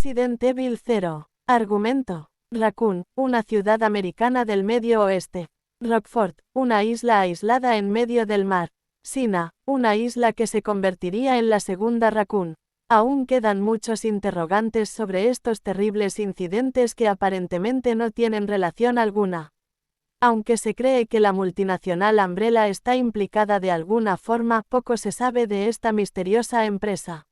Resident Evil 0. Argumento. Raccoon, una ciudad americana del Medio Oeste. Rockford, una isla aislada en medio del mar. Sina, una isla que se convertiría en la segunda Raccoon. Aún quedan muchos interrogantes sobre estos terribles incidentes que aparentemente no tienen relación alguna. Aunque se cree que la multinacional Umbrella está implicada de alguna forma, poco se sabe de esta misteriosa empresa.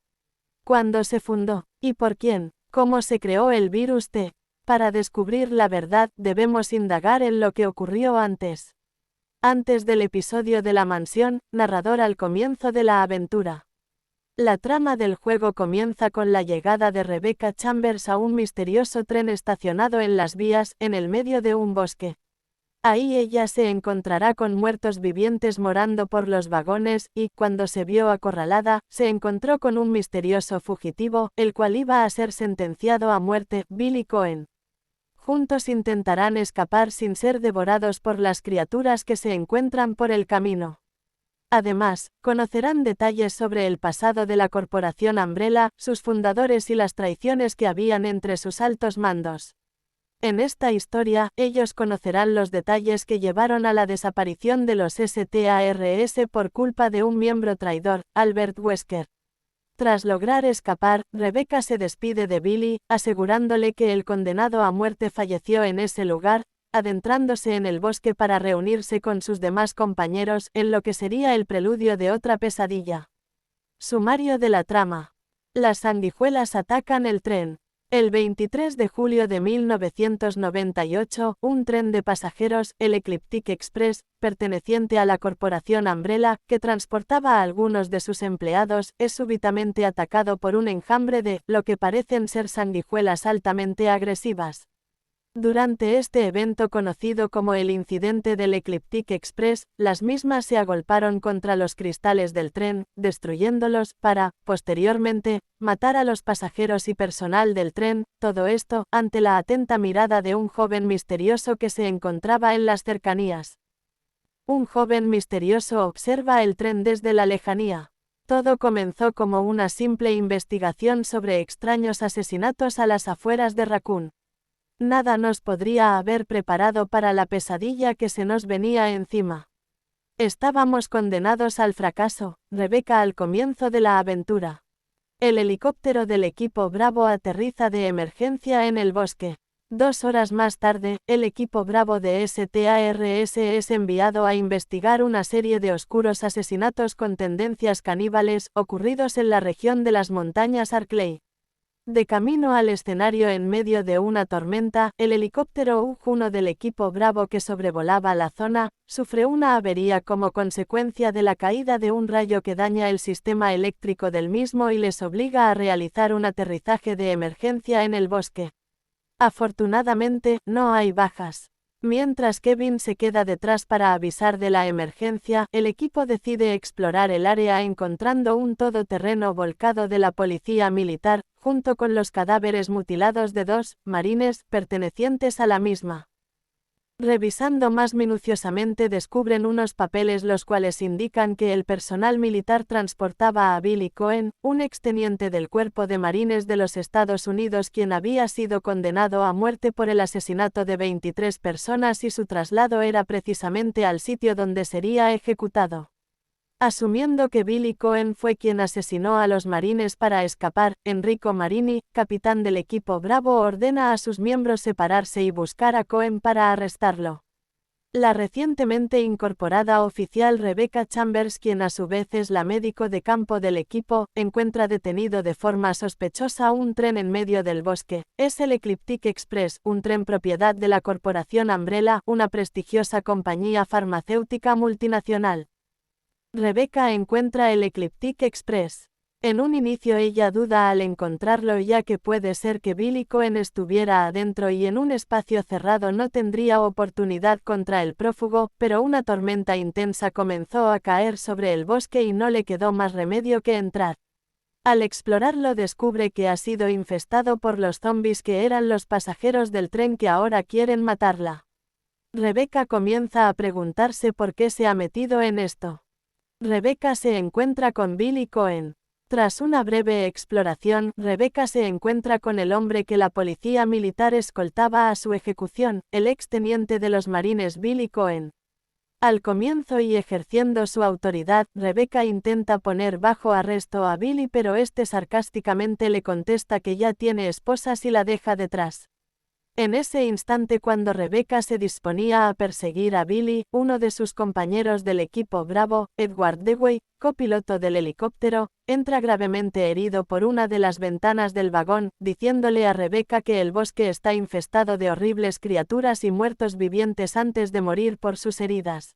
¿Cuándo se fundó? ¿Y por quién? ¿Cómo se creó el virus T? Para descubrir la verdad, debemos indagar en lo que ocurrió antes. Antes del episodio de la mansión, narrador al comienzo de la aventura. La trama del juego comienza con la llegada de Rebecca Chambers a un misterioso tren estacionado en las vías, en el medio de un bosque. Ahí ella se encontrará con muertos vivientes morando por los vagones y, cuando se vio acorralada, se encontró con un misterioso fugitivo, el cual iba a ser sentenciado a muerte, Billy Cohen. Juntos intentarán escapar sin ser devorados por las criaturas que se encuentran por el camino. Además, conocerán detalles sobre el pasado de la corporación Umbrella, sus fundadores y las traiciones que habían entre sus altos mandos. En esta historia, ellos conocerán los detalles que llevaron a la desaparición de los STARS por culpa de un miembro traidor, Albert Wesker. Tras lograr escapar, Rebecca se despide de Billy, asegurándole que el condenado a muerte falleció en ese lugar, adentrándose en el bosque para reunirse con sus demás compañeros, en lo que sería el preludio de otra pesadilla. Sumario de la trama. Las sanguijuelas atacan el tren. El 23 de julio de 1998, un tren de pasajeros, el Ecliptic Express, perteneciente a la corporación Umbrella, que transportaba a algunos de sus empleados, es súbitamente atacado por un enjambre de, lo que parecen ser sanguijuelas altamente agresivas. Durante este evento conocido como el incidente del Ecliptic Express, las mismas se agolparon contra los cristales del tren, destruyéndolos, para, posteriormente, matar a los pasajeros y personal del tren, todo esto, ante la atenta mirada de un joven misterioso que se encontraba en las cercanías. Un joven misterioso observa el tren desde la lejanía. Todo comenzó como una simple investigación sobre extraños asesinatos a las afueras de Raccoon. Nada nos podría haber preparado para la pesadilla que se nos venía encima. Estábamos condenados al fracaso, Rebecca al comienzo de la aventura. El helicóptero del equipo Bravo aterriza de emergencia en el bosque. 2 horas más tarde, el equipo Bravo de STARS es enviado a investigar una serie de oscuros asesinatos con tendencias caníbales, ocurridos en la región de las montañas Arklay. De camino al escenario en medio de una tormenta, el helicóptero UJ-1 del equipo Bravo que sobrevolaba la zona, sufre una avería como consecuencia de la caída de un rayo que daña el sistema eléctrico del mismo y les obliga a realizar un aterrizaje de emergencia en el bosque. Afortunadamente, no hay bajas. Mientras Kevin se queda detrás para avisar de la emergencia, el equipo decide explorar el área encontrando un todoterreno volcado de la policía militar, junto con los cadáveres mutilados de 2 marines pertenecientes a la misma. Revisando más minuciosamente descubren unos papeles los cuales indican que el personal militar transportaba a Billy Cohen, un exteniente del Cuerpo de Marines de los Estados Unidos quien había sido condenado a muerte por el asesinato de 23 personas y su traslado era precisamente al sitio donde sería ejecutado. Asumiendo que Billy Cohen fue quien asesinó a los marines para escapar, Enrico Marini, capitán del equipo Bravo, ordena a sus miembros separarse y buscar a Cohen para arrestarlo. La recientemente incorporada oficial Rebecca Chambers, quien a su vez es la médico de campo del equipo, encuentra detenido de forma sospechosa un tren en medio del bosque. Es el Ecliptic Express, un tren propiedad de la corporación Umbrella, una prestigiosa compañía farmacéutica multinacional. Rebecca encuentra el Ecliptic Express. En un inicio ella duda al encontrarlo ya que puede ser que Billy Cohen estuviera adentro y en un espacio cerrado no tendría oportunidad contra el prófugo, pero una tormenta intensa comenzó a caer sobre el bosque y no le quedó más remedio que entrar. Al explorarlo descubre que ha sido infestado por los zombies que eran los pasajeros del tren que ahora quieren matarla. Rebecca comienza a preguntarse por qué se ha metido en esto. Rebecca se encuentra con Billy Cohen. Tras una breve exploración, Rebecca se encuentra con el hombre que la policía militar escoltaba a su ejecución, el exteniente de los marines Billy Cohen. Al comienzo y ejerciendo su autoridad, Rebecca intenta poner bajo arresto a Billy, pero este sarcásticamente le contesta que ya tiene esposas y la deja detrás. En ese instante, cuando Rebecca se disponía a perseguir a Billy, uno de sus compañeros del equipo Bravo, Edward Dewey, copiloto del helicóptero, entra gravemente herido por una de las ventanas del vagón, diciéndole a Rebecca que el bosque está infestado de horribles criaturas y muertos vivientes antes de morir por sus heridas.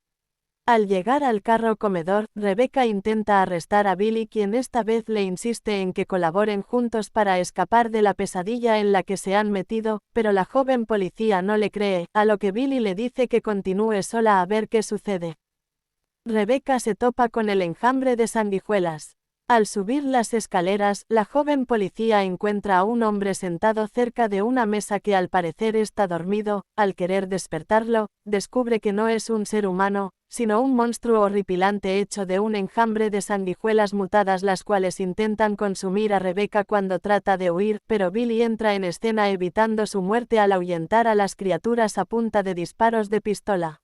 Al llegar al carro comedor, Rebecca intenta arrestar a Billy, quien esta vez le insiste en que colaboren juntos para escapar de la pesadilla en la que se han metido, pero la joven policía no le cree, a lo que Billy le dice que continúe sola a ver qué sucede. Rebecca se topa con el enjambre de sanguijuelas. Al subir las escaleras, la joven policía encuentra a un hombre sentado cerca de una mesa que al parecer está dormido. Al querer despertarlo, descubre que no es un ser humano, sino un monstruo horripilante hecho de un enjambre de sanguijuelas mutadas, las cuales intentan consumir a Rebecca cuando trata de huir, pero Billy entra en escena evitando su muerte al ahuyentar a las criaturas a punta de disparos de pistola.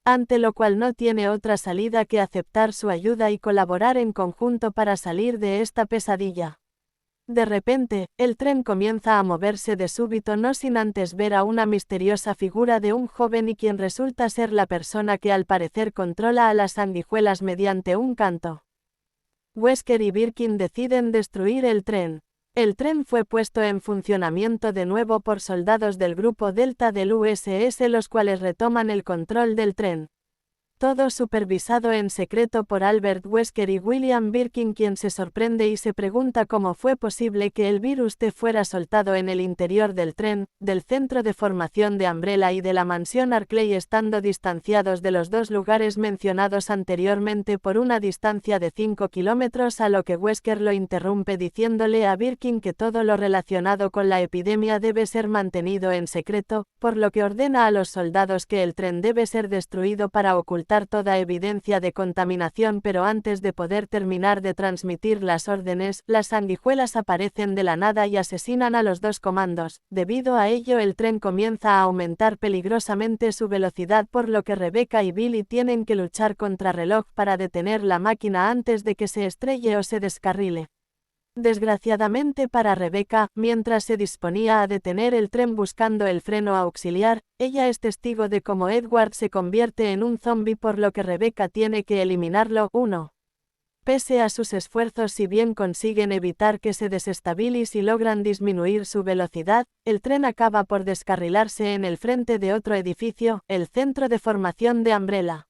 Ante lo cual no tiene otra salida que aceptar su ayuda y colaborar en conjunto para salir de esta pesadilla. De repente, el tren comienza a moverse de súbito, no sin antes ver a una misteriosa figura de un joven y quien resulta ser la persona que al parecer controla a las sanguijuelas mediante un canto. Wesker y Birkin deciden destruir el tren. El tren fue puesto en funcionamiento de nuevo por soldados del Grupo Delta del USS, los cuales retoman el control del tren. Todo supervisado en secreto por Albert Wesker y William Birkin, quien se sorprende y se pregunta cómo fue posible que el virus T fuera soltado en el interior del tren, del centro de formación de Umbrella y de la mansión Arclay, estando distanciados de los dos lugares mencionados anteriormente por una distancia de 5 kilómetros, a lo que Wesker lo interrumpe diciéndole a Birkin que todo lo relacionado con la epidemia debe ser mantenido en secreto, por lo que ordena a los soldados que el tren debe ser destruido para ocultar toda evidencia de contaminación, pero antes de poder terminar de transmitir las órdenes, las sanguijuelas aparecen de la nada y asesinan a los dos comandos. Debido a ello, el tren comienza a aumentar peligrosamente su velocidad, por lo que Rebecca y Billy tienen que luchar contra reloj para detener la máquina antes de que se estrelle o se descarrile. Desgraciadamente para Rebecca, mientras se disponía a detener el tren buscando el freno auxiliar, ella es testigo de cómo Edward se convierte en un zombi, por lo que Rebecca tiene que eliminarlo. 1. Pese a sus esfuerzos, si bien consiguen evitar que se desestabilice y logran disminuir su velocidad, el tren acaba por descarrilarse en el frente de otro edificio, el centro de formación de Umbrella.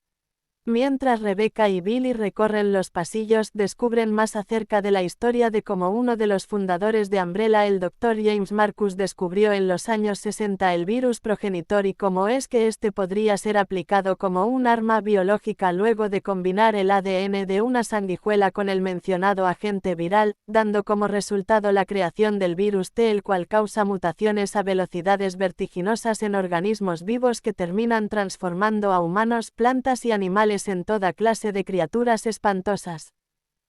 Mientras Rebecca y Billy recorren los pasillos, descubren más acerca de la historia de cómo uno de los fundadores de Umbrella, el Dr. James Marcus, descubrió en los años 60 el virus progenitor y cómo es que este podría ser aplicado como un arma biológica luego de combinar el ADN de una sanguijuela con el mencionado agente viral, dando como resultado la creación del virus T, el cual causa mutaciones a velocidades vertiginosas en organismos vivos que terminan transformando a humanos, plantas y animales en toda clase de criaturas espantosas.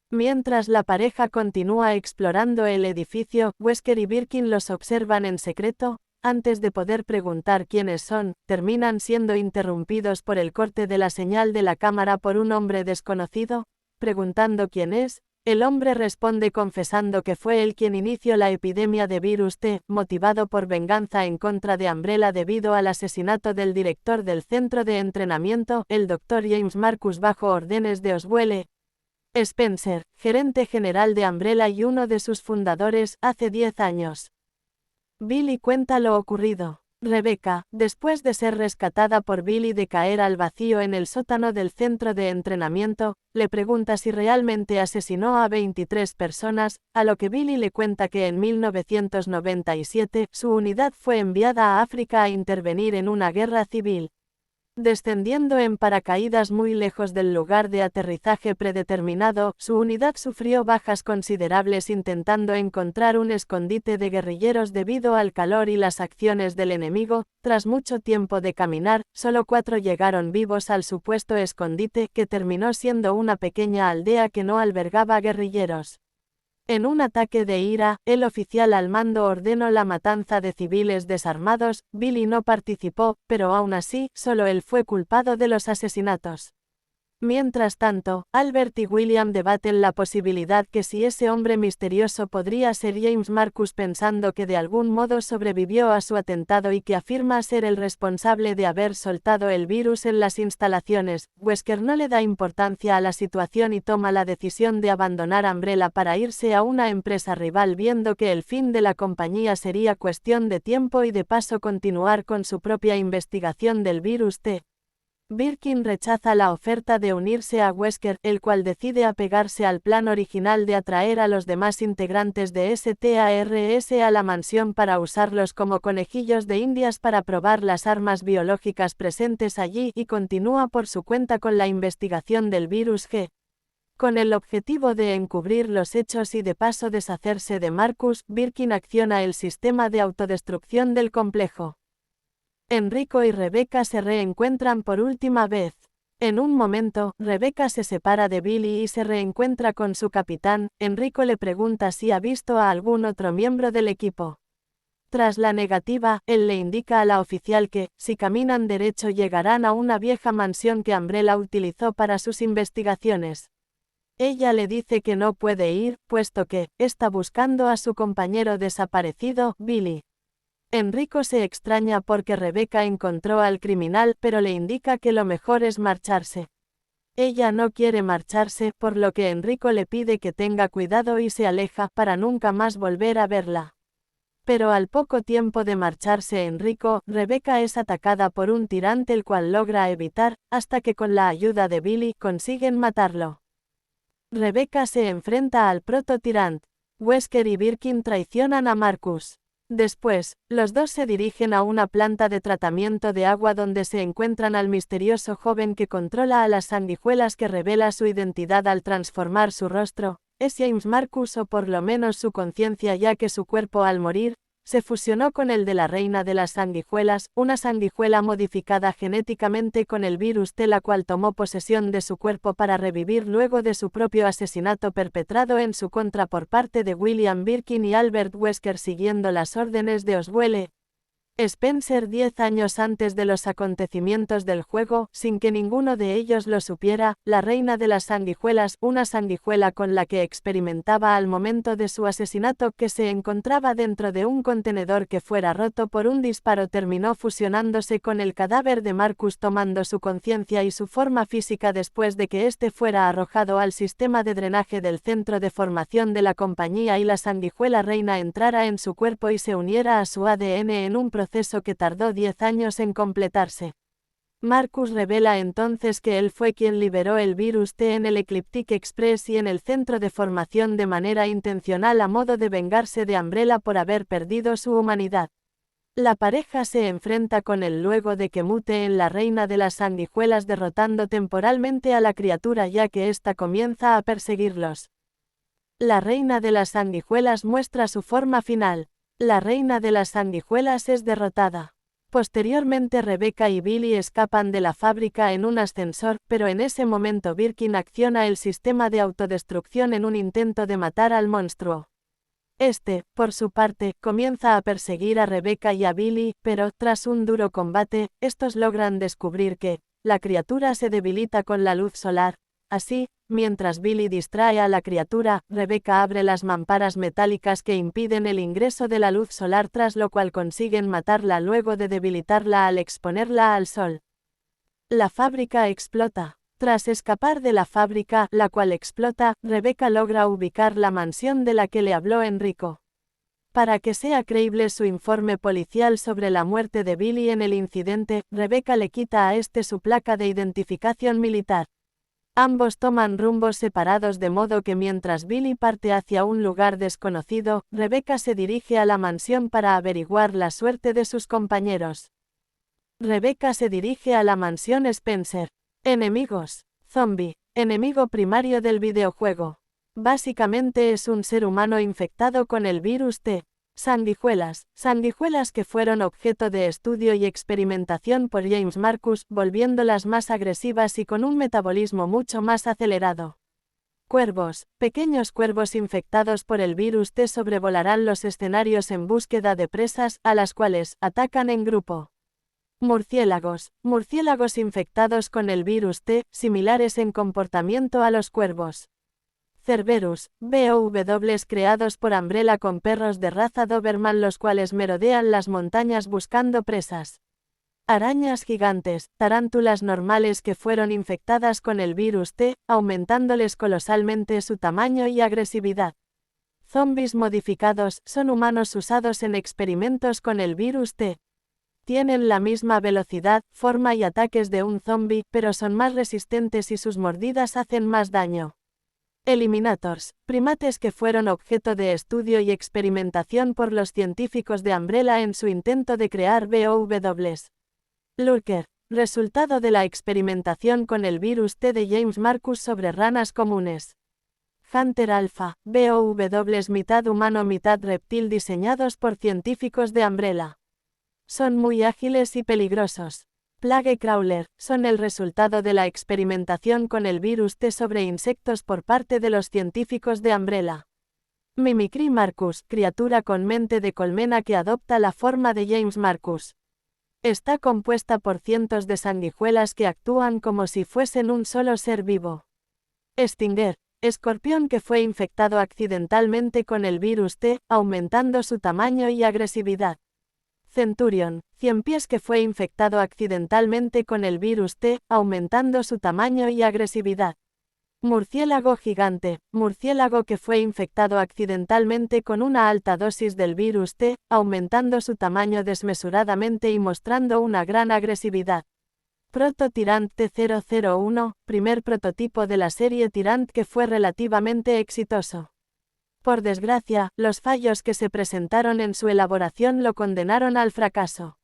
Mientras la pareja continúa explorando el edificio, Wesker y Birkin los observan en secreto. Antes de poder preguntar quiénes son, terminan siendo interrumpidos por el corte de la señal de la cámara por un hombre desconocido. Preguntando quién es, el hombre responde confesando que fue él quien inició la epidemia de virus T, motivado por venganza en contra de Umbrella debido al asesinato del director del centro de entrenamiento, el Dr. James Marcus, bajo órdenes de Oswald Spencer, gerente general de Umbrella y uno de sus fundadores, hace 10 años. Billy cuenta lo ocurrido. Rebecca, después de ser rescatada por Billy de caer al vacío en el sótano del centro de entrenamiento, le pregunta si realmente asesinó a 23 personas, a lo que Billy le cuenta que en 1997 su unidad fue enviada a África a intervenir en una guerra civil. Descendiendo en paracaídas muy lejos del lugar de aterrizaje predeterminado, su unidad sufrió bajas considerables intentando encontrar un escondite de guerrilleros debido al calor y las acciones del enemigo. Tras mucho tiempo de caminar, solo 4 llegaron vivos al supuesto escondite, que terminó siendo una pequeña aldea que no albergaba guerrilleros. En un ataque de ira, el oficial al mando ordenó la matanza de civiles desarmados. Billy no participó, pero aún así, solo él fue culpado de los asesinatos. Mientras tanto, Albert y William debaten la posibilidad que si ese hombre misterioso podría ser James Marcus, pensando que de algún modo sobrevivió a su atentado y que afirma ser el responsable de haber soltado el virus en las instalaciones. Wesker no le da importancia a la situación y toma la decisión de abandonar Umbrella para irse a una empresa rival, viendo que el fin de la compañía sería cuestión de tiempo y de paso continuar con su propia investigación del virus T. Birkin rechaza la oferta de unirse a Wesker, el cual decide apegarse al plan original de atraer a los demás integrantes de STARS a la mansión para usarlos como conejillos de indias para probar las armas biológicas presentes allí, y continúa por su cuenta con la investigación del virus G. Con el objetivo de encubrir los hechos y de paso deshacerse de Marcus, Birkin acciona el sistema de autodestrucción del complejo. Enrico y Rebecca se reencuentran por última vez. En un momento, Rebecca se separa de Billy y se reencuentra con su capitán. Enrico le pregunta si ha visto a algún otro miembro del equipo. Tras la negativa, él le indica a la oficial que, si caminan derecho, llegarán a una vieja mansión que Umbrella utilizó para sus investigaciones. Ella le dice que no puede ir, puesto que está buscando a su compañero desaparecido, Billy. Enrico se extraña porque Rebecca encontró al criminal, pero le indica que lo mejor es marcharse. Ella no quiere marcharse, por lo que Enrico le pide que tenga cuidado y se aleja para nunca más volver a verla. Pero al poco tiempo de marcharse Enrico, Rebecca es atacada por un tirante, el cual logra evitar, hasta que con la ayuda de Billy consiguen matarlo. Rebecca se enfrenta al proto-tirant. Wesker y Birkin traicionan a Marcus. Después, los dos se dirigen a una planta de tratamiento de agua donde se encuentran al misterioso joven que controla a las sanguijuelas, que revela su identidad al transformar su rostro. Es James Marcus, o por lo menos su conciencia, ya que su cuerpo al morir se fusionó con el de la reina de las sanguijuelas, una sanguijuela modificada genéticamente con el virus T, la cual tomó posesión de su cuerpo para revivir luego de su propio asesinato perpetrado en su contra por parte de William Birkin y Albert Wesker, siguiendo las órdenes de Oswald Spencer 10 años antes de los acontecimientos del juego, sin que ninguno de ellos lo supiera. La reina de las sanguijuelas, una sanguijuela con la que experimentaba al momento de su asesinato, que se encontraba dentro de un contenedor que fuera roto por un disparo, terminó fusionándose con el cadáver de Marcus, tomando su conciencia y su forma física después de que éste fuera arrojado al sistema de drenaje del centro de formación de la compañía y la sanguijuela reina entrara en su cuerpo y se uniera a su ADN en un proceso que tardó 10 años en completarse. Marcus revela entonces que él fue quien liberó el virus T en el Ecliptic Express y en el centro de formación de manera intencional, a modo de vengarse de Umbrella por haber perdido su humanidad. La pareja se enfrenta con él luego de que mute en la reina de las sanguijuelas, derrotando temporalmente a la criatura, ya que ésta comienza a perseguirlos. La reina de las sanguijuelas muestra su forma final. La reina de las sanguijuelas es derrotada. Posteriormente Rebecca y Billy escapan de la fábrica en un ascensor, pero en ese momento Birkin acciona el sistema de autodestrucción en un intento de matar al monstruo. Este, por su parte, comienza a perseguir a Rebecca y a Billy, pero, tras un duro combate, estos logran descubrir que la criatura se debilita con la luz solar. Así, mientras Billy distrae a la criatura, Rebecca abre las mamparas metálicas que impiden el ingreso de la luz solar, tras lo cual consiguen matarla luego de debilitarla al exponerla al sol. La fábrica explota. Tras escapar de la fábrica, la cual explota, Rebecca logra ubicar la mansión de la que le habló Enrico. Para que sea creíble su informe policial sobre la muerte de Billy en el incidente, Rebecca le quita a este su placa de identificación militar. Ambos toman rumbos separados, de modo que mientras Billy parte hacia un lugar desconocido, Rebecca se dirige a la mansión para averiguar la suerte de sus compañeros. Rebecca se dirige a la mansión Spencer. Enemigos. Zombie. Enemigo primario del videojuego. Básicamente es un ser humano infectado con el virus T. Sanguijuelas. Sanguijuelas que fueron objeto de estudio y experimentación por James Marcus, volviéndolas más agresivas y con un metabolismo mucho más acelerado. Cuervos. Pequeños cuervos infectados por el virus T sobrevolarán los escenarios en búsqueda de presas, a las cuales atacan en grupo. Murciélagos. Murciélagos infectados con el virus T, similares en comportamiento a los cuervos. Cerberus. BOWs creados por Umbrella con perros de raza Doberman, los cuales merodean las montañas buscando presas. Arañas gigantes, tarántulas normales que fueron infectadas con el virus T, aumentándoles colosalmente su tamaño y agresividad. Zombies modificados, son humanos usados en experimentos con el virus T. Tienen la misma velocidad, forma y ataques de un zombie, pero son más resistentes y sus mordidas hacen más daño. Eliminators, primates que fueron objeto de estudio y experimentación por los científicos de Umbrella en su intento de crear BOWs. Lurker, resultado de la experimentación con el virus T de James Marcus sobre ranas comunes. Hunter Alpha, BOWs mitad humano mitad reptil diseñados por científicos de Umbrella. Son muy ágiles y peligrosos. Plague Crawler, son el resultado de la experimentación con el virus T sobre insectos por parte de los científicos de Umbrella. Mimicry Marcus, criatura con mente de colmena que adopta la forma de James Marcus. Está compuesta por cientos de sanguijuelas que actúan como si fuesen un solo ser vivo. Stinger, escorpión que fue infectado accidentalmente con el virus T, aumentando su tamaño y agresividad. Centurion, ciempiés que fue infectado accidentalmente con el virus T, aumentando su tamaño y agresividad. Murciélago gigante, murciélago que fue infectado accidentalmente con una alta dosis del virus T, aumentando su tamaño desmesuradamente y mostrando una gran agresividad. Proto-Tyrant T001, primer prototipo de la serie Tyrant que fue relativamente exitoso. Por desgracia, los fallos que se presentaron en su elaboración lo condenaron al fracaso.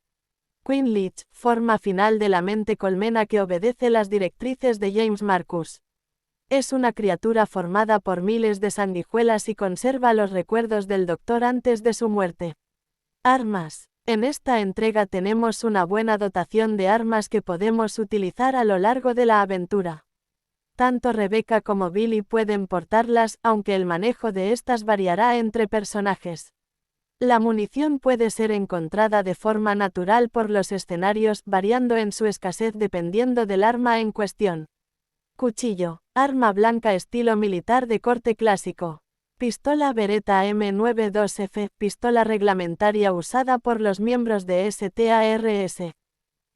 Queen Lich, forma final de la mente colmena que obedece las directrices de James Marcus. Es una criatura formada por miles de sanguijuelas y conserva los recuerdos del Doctor antes de su muerte. Armas. En esta entrega tenemos una buena dotación de armas que podemos utilizar a lo largo de la aventura. Tanto Rebecca como Billy pueden portarlas, aunque el manejo de estas variará entre personajes. La munición puede ser encontrada de forma natural por los escenarios, variando en su escasez dependiendo del arma en cuestión. Cuchillo, arma blanca estilo militar de corte clásico. Pistola Beretta M92F, pistola reglamentaria usada por los miembros de STARS.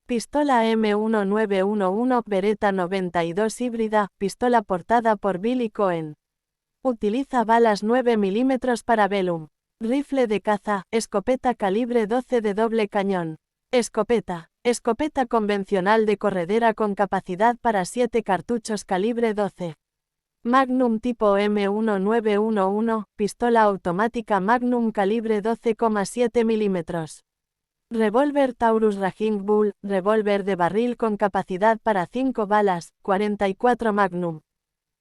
Pistola M1911 Beretta 92 híbrida, pistola portada por Billy Cohen. Utiliza balas 9 mm para Velum. Rifle de caza, escopeta calibre 12 de doble cañón. Escopeta convencional de corredera con capacidad para 7 cartuchos calibre 12. Magnum tipo M1911, pistola automática Magnum calibre 12,7 mm. Revólver Taurus Raging Bull, revólver de barril con capacidad para 5 balas, 44 Magnum.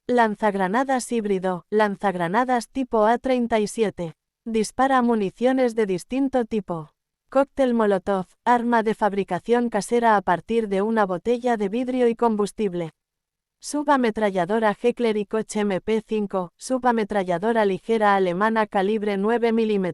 Lanzagranadas híbrido, lanzagranadas tipo A37. Dispara municiones de distinto tipo. Cóctel Molotov, arma de fabricación casera a partir de una botella de vidrio y combustible. Subametralladora Heckler y Koch MP5, subametralladora ligera alemana calibre 9 mm.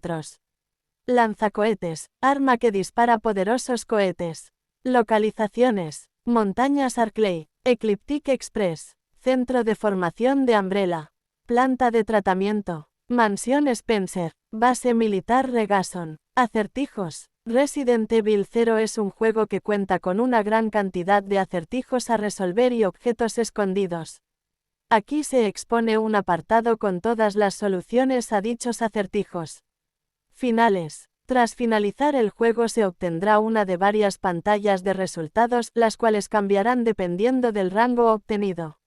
Lanzacohetes, arma que dispara poderosos cohetes. Localizaciones: Montañas Arclay, Ecliptic Express, Centro de Formación de Umbrella, Planta de Tratamiento, Mansión Spencer, Base Militar Regason. Acertijos. Resident Evil 0 es un juego que cuenta con una gran cantidad de acertijos a resolver y objetos escondidos. Aquí se expone un apartado con todas las soluciones a dichos acertijos. Finales. Tras finalizar el juego se obtendrá una de varias pantallas de resultados, las cuales cambiarán dependiendo del rango obtenido.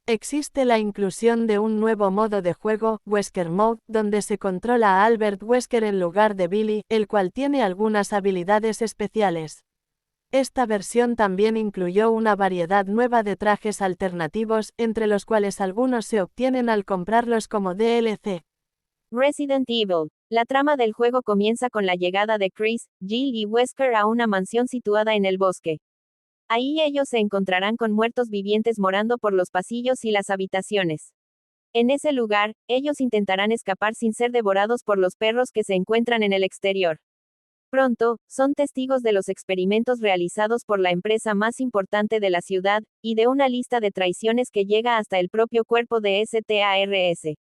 Existe la inclusión de un nuevo modo de juego, Wesker Mode, donde se controla a Albert Wesker en lugar de Billy, el cual tiene algunas habilidades especiales. Esta versión también incluyó una variedad nueva de trajes alternativos, entre los cuales algunos se obtienen al comprarlos como DLC. Resident Evil. La trama del juego comienza con la llegada de Chris, Jill y Wesker a una mansión situada en el bosque. Ahí ellos se encontrarán con muertos vivientes morando por los pasillos y las habitaciones. En ese lugar, ellos intentarán escapar sin ser devorados por los perros que se encuentran en el exterior. Pronto, son testigos de los experimentos realizados por la empresa más importante de la ciudad, y de una lista de traiciones que llega hasta el propio cuerpo de STARS.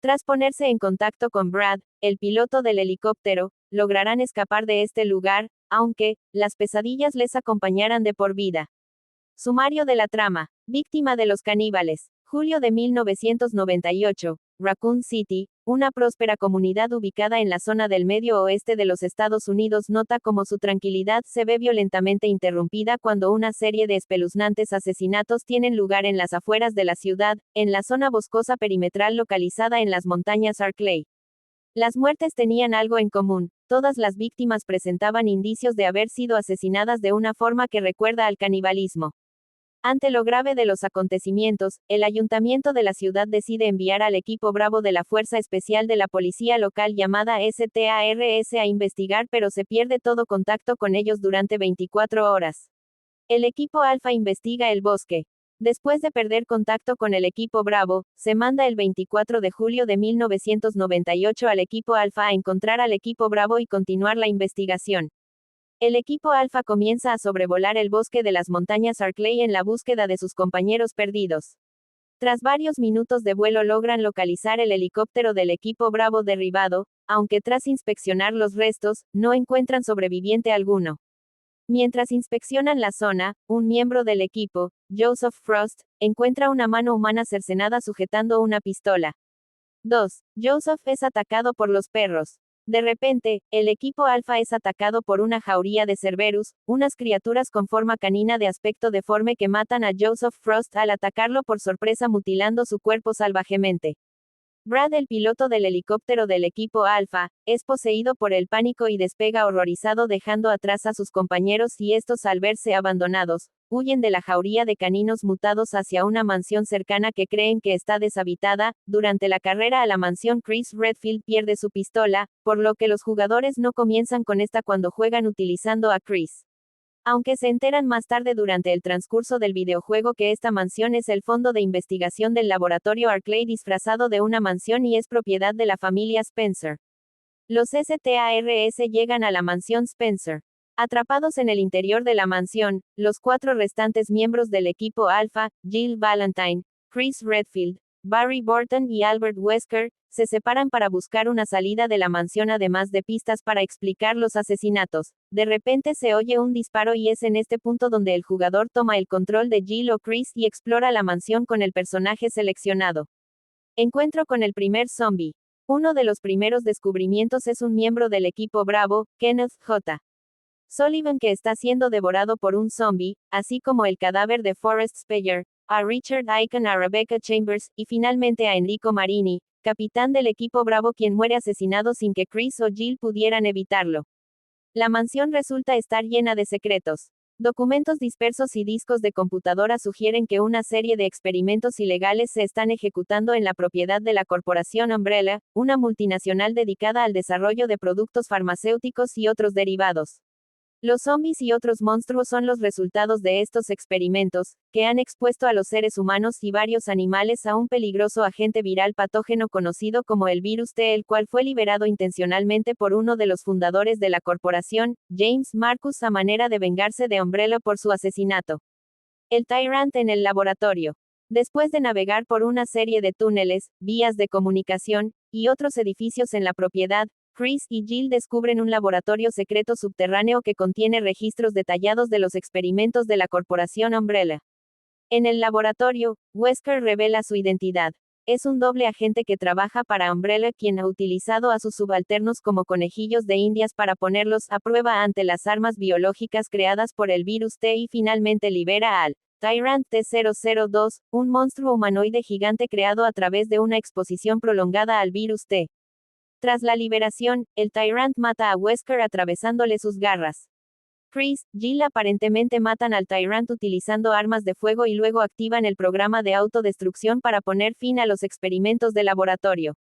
Tras ponerse en contacto con Brad, el piloto del helicóptero, lograrán escapar de este lugar, aunque, las pesadillas les acompañaran de por vida. Sumario de la trama. Víctima de los caníbales. Julio de 1998. Raccoon City, una próspera comunidad ubicada en la zona del medio oeste de los Estados Unidos, nota cómo su tranquilidad se ve violentamente interrumpida cuando una serie de espeluznantes asesinatos tienen lugar en las afueras de la ciudad, en la zona boscosa perimetral localizada en las montañas Arklay. Las muertes tenían algo en común: todas las víctimas presentaban indicios de haber sido asesinadas de una forma que recuerda al canibalismo. Ante lo grave de los acontecimientos, el ayuntamiento de la ciudad decide enviar al equipo Bravo de la Fuerza Especial de la Policía Local llamada STARS a investigar, pero se pierde todo contacto con ellos durante 24 horas. El equipo Alfa investiga el bosque. Después de perder contacto con el equipo Bravo, se manda el 24 de julio de 1998 al equipo Alfa a encontrar al equipo Bravo y continuar la investigación. El equipo Alfa comienza a sobrevolar el bosque de las montañas Arklay en la búsqueda de sus compañeros perdidos. Tras varios minutos de vuelo logran localizar el helicóptero del equipo Bravo derribado, aunque tras inspeccionar los restos, no encuentran sobreviviente alguno. Mientras inspeccionan la zona, un miembro del equipo, Joseph Frost, encuentra una mano humana cercenada sujetando una pistola. 2. Joseph es atacado por los perros. De repente, el equipo Alfa es atacado por una jauría de Cerberus, unas criaturas con forma canina de aspecto deforme que matan a Joseph Frost al atacarlo por sorpresa, mutilando su cuerpo salvajemente. Brad, el piloto del helicóptero del equipo Alfa, es poseído por el pánico y despega horrorizado, dejando atrás a sus compañeros, y estos, al verse abandonados, huyen de la jauría de caninos mutados hacia una mansión cercana que creen que está deshabitada. Durante la carrera a la mansión, Chris Redfield pierde su pistola, por lo que los jugadores no comienzan con esta cuando juegan utilizando a Chris. Aunque se enteran más tarde durante el transcurso del videojuego que esta mansión es el fondo de investigación del laboratorio Arklay disfrazado de una mansión y es propiedad de la familia Spencer. Los STARS llegan a la mansión Spencer. Atrapados en el interior de la mansión, los 4 restantes miembros del equipo Alpha, Jill Valentine, Chris Redfield, Barry Burton y Albert Wesker, se separan para buscar una salida de la mansión, además de pistas para explicar los asesinatos. De repente se oye un disparo y es en este punto donde el jugador toma el control de Jill o Chris y explora la mansión con el personaje seleccionado. Encuentro con el primer zombie. Uno de los primeros descubrimientos es un miembro del equipo Bravo, Kenneth J. Sullivan, que está siendo devorado por un zombie, así como el cadáver de Forrest Speyer, a Richard Icahn, a Rebecca Chambers, y finalmente a Enrico Marini, capitán del equipo Bravo, quien muere asesinado sin que Chris o Jill pudieran evitarlo. La mansión resulta estar llena de secretos. Documentos dispersos y discos de computadora sugieren que una serie de experimentos ilegales se están ejecutando en la propiedad de la corporación Umbrella, una multinacional dedicada al desarrollo de productos farmacéuticos y otros derivados. Los zombies y otros monstruos son los resultados de estos experimentos, que han expuesto a los seres humanos y varios animales a un peligroso agente viral patógeno conocido como el virus T, el cual fue liberado intencionalmente por uno de los fundadores de la corporación, James Marcus, a manera de vengarse de Umbrella por su asesinato. El Tyrant en el laboratorio. Después de navegar por una serie de túneles, vías de comunicación, y otros edificios en la propiedad, Chris y Jill descubren un laboratorio secreto subterráneo que contiene registros detallados de los experimentos de la corporación Umbrella. En el laboratorio, Wesker revela su identidad. Es un doble agente que trabaja para Umbrella, quien ha utilizado a sus subalternos como conejillos de indias para ponerlos a prueba ante las armas biológicas creadas por el virus T, y finalmente libera al Tyrant T-002, un monstruo humanoide gigante creado a través de una exposición prolongada al virus T. Tras la liberación, el Tyrant mata a Wesker atravesándole sus garras. Chris, Jill aparentemente matan al Tyrant utilizando armas de fuego y luego activan el programa de autodestrucción para poner fin a los experimentos de laboratorio.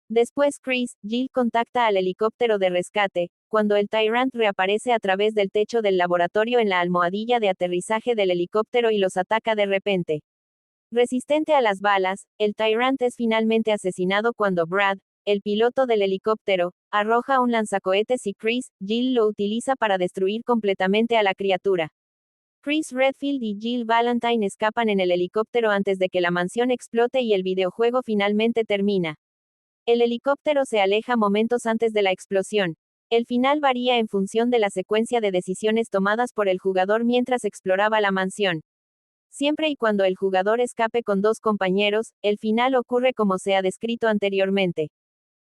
Después Chris, Jill contacta al helicóptero de rescate, cuando el Tyrant reaparece a través del techo del laboratorio en la almohadilla de aterrizaje del helicóptero y los ataca de repente. Resistente a las balas, el Tyrant es finalmente asesinado cuando Brad, el piloto del helicóptero, arroja un lanzacohetes y Jill lo utiliza para destruir completamente a la criatura. Chris Redfield y Jill Valentine escapan en el helicóptero antes de que la mansión explote y el videojuego finalmente termina. El helicóptero se aleja momentos antes de la explosión. El final varía en función de la secuencia de decisiones tomadas por el jugador mientras exploraba la mansión. Siempre y cuando el jugador escape con 2 compañeros, el final ocurre como se ha descrito anteriormente.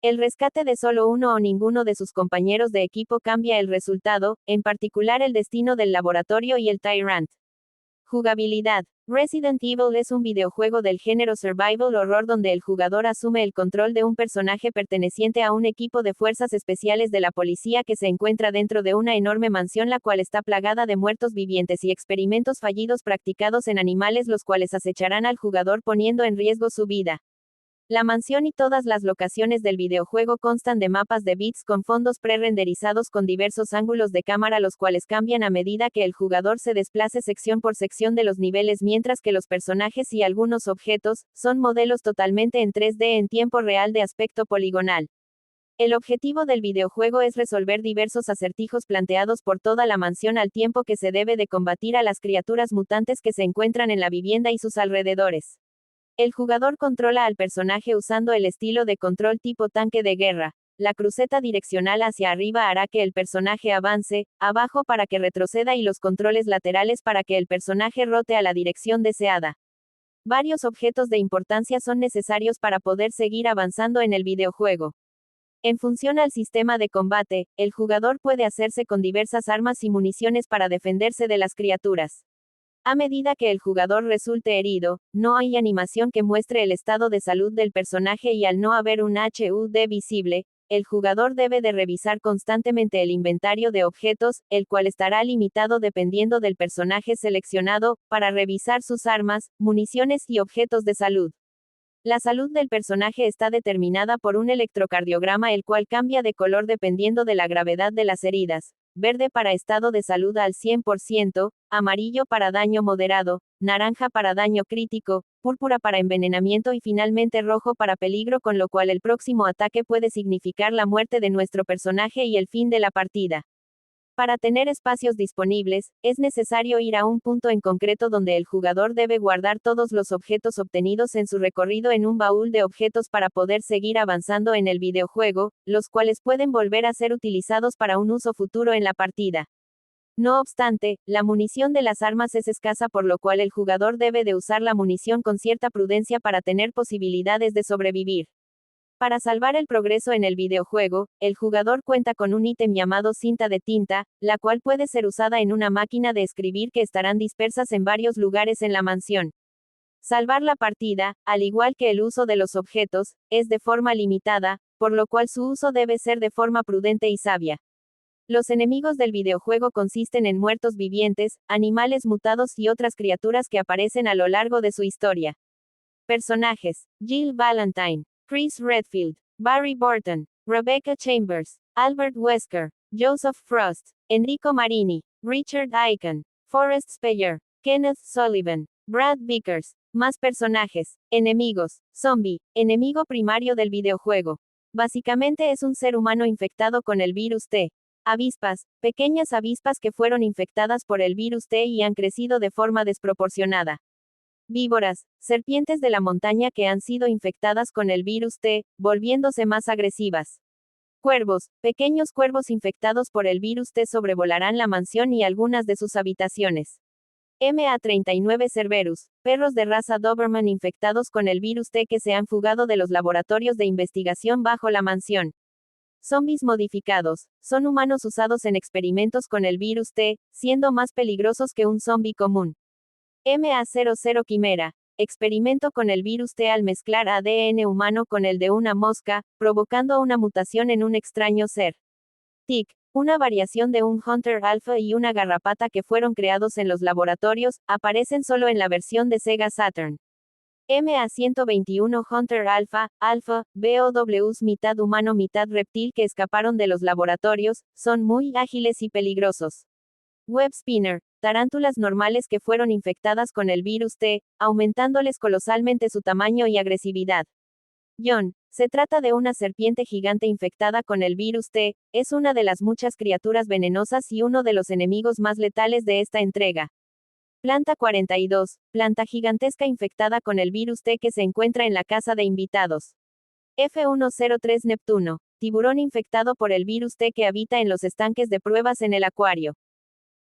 El rescate de solo uno o ninguno de sus compañeros de equipo cambia el resultado, en particular el destino del laboratorio y el Tyrant. Jugabilidad. Resident Evil es un videojuego del género Survival Horror donde el jugador asume el control de un personaje perteneciente a un equipo de fuerzas especiales de la policía que se encuentra dentro de una enorme mansión la cual está plagada de muertos vivientes y experimentos fallidos practicados en animales los cuales acecharán al jugador poniendo en riesgo su vida. La mansión y todas las locaciones del videojuego constan de mapas de bits con fondos pre-renderizados con diversos ángulos de cámara los cuales cambian a medida que el jugador se desplace sección por sección de los niveles mientras que los personajes y algunos objetos, son modelos totalmente en 3D en tiempo real de aspecto poligonal. El objetivo del videojuego es resolver diversos acertijos planteados por toda la mansión al tiempo que se debe de combatir a las criaturas mutantes que se encuentran en la vivienda y sus alrededores. El jugador controla al personaje usando el estilo de control tipo tanque de guerra. La cruceta direccional hacia arriba hará que el personaje avance, abajo para que retroceda y los controles laterales para que el personaje rote a la dirección deseada. Varios objetos de importancia son necesarios para poder seguir avanzando en el videojuego. En función al sistema de combate, el jugador puede hacerse con diversas armas y municiones para defenderse de las criaturas. A medida que el jugador resulte herido, no hay animación que muestre el estado de salud del personaje y al no haber un HUD visible, el jugador debe de revisar constantemente el inventario de objetos, el cual estará limitado dependiendo del personaje seleccionado, para revisar sus armas, municiones y objetos de salud. La salud del personaje está determinada por un electrocardiograma el cual cambia de color dependiendo de la gravedad de las heridas. Verde para estado de salud al 100%, amarillo para daño moderado, naranja para daño crítico, púrpura para envenenamiento y finalmente rojo para peligro, con lo cual el próximo ataque puede significar la muerte de nuestro personaje y el fin de la partida. Para tener espacios disponibles, es necesario ir a un punto en concreto donde el jugador debe guardar todos los objetos obtenidos en su recorrido en un baúl de objetos para poder seguir avanzando en el videojuego, los cuales pueden volver a ser utilizados para un uso futuro en la partida. No obstante, la munición de las armas es escasa por lo cual el jugador debe de usar la munición con cierta prudencia para tener posibilidades de sobrevivir. Para salvar el progreso en el videojuego, el jugador cuenta con un ítem llamado cinta de tinta, la cual puede ser usada en una máquina de escribir que estarán dispersas en varios lugares en la mansión. Salvar la partida, al igual que el uso de los objetos, es de forma limitada, por lo cual su uso debe ser de forma prudente y sabia. Los enemigos del videojuego consisten en muertos vivientes, animales mutados y otras criaturas que aparecen a lo largo de su historia. Personajes: Jill Valentine, Chris Redfield, Barry Burton, Rebecca Chambers, Albert Wesker, Joseph Frost, Enrico Marini, Richard Icahn, Forrest Speyer, Kenneth Sullivan, Brad Vickers. Más personajes. Enemigos. Zombie, enemigo primario del videojuego. Básicamente es un ser humano infectado con el virus T. Avispas, pequeñas avispas que fueron infectadas por el virus T y han crecido de forma desproporcionada. Víboras, serpientes de la montaña que han sido infectadas con el virus T, volviéndose más agresivas. Cuervos, pequeños cuervos infectados por el virus T sobrevolarán la mansión y algunas de sus habitaciones. MA39 Cerberus, perros de raza Doberman infectados con el virus T que se han fugado de los laboratorios de investigación bajo la mansión. Zombies modificados, son humanos usados en experimentos con el virus T, siendo más peligrosos que un zombie común. MA00 Quimera, experimento con el virus T al mezclar ADN humano con el de una mosca, provocando una mutación en un extraño ser. Tick, una variación de un Hunter Alpha y una garrapata que fueron creados en los laboratorios, aparecen solo en la versión de Sega Saturn. MA121 Hunter Alpha, BOWs mitad humano mitad reptil que escaparon de los laboratorios, son muy ágiles y peligrosos. Web Spinner, tarántulas normales que fueron infectadas con el virus T, aumentándoles colosalmente su tamaño y agresividad. John, se trata de una serpiente gigante infectada con el virus T, es una de las muchas criaturas venenosas y uno de los enemigos más letales de esta entrega. Planta 42, planta gigantesca infectada con el virus T que se encuentra en la casa de invitados. F-103 Neptuno, tiburón infectado por el virus T que habita en los estanques de pruebas en el acuario.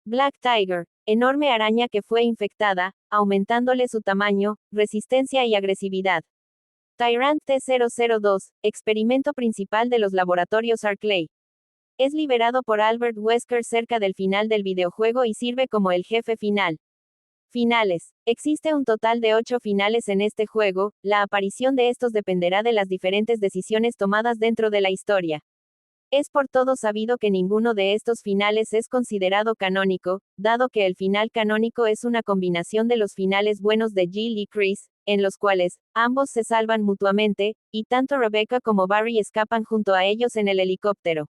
Black Tiger, enorme araña que fue infectada, aumentándole su tamaño, resistencia y agresividad. Tyrant T-002, experimento principal de los laboratorios Arklay. Es liberado por Albert Wesker cerca del final del videojuego y sirve como el jefe final. Finales. Existe un total de 8 finales en este juego, la aparición de estos dependerá de las diferentes decisiones tomadas dentro de la historia. Es por todo sabido que ninguno de estos finales es considerado canónico, dado que el final canónico es una combinación de los finales buenos de Jill y Chris, en los cuales, ambos se salvan mutuamente, y tanto Rebecca como Barry escapan junto a ellos en el helicóptero.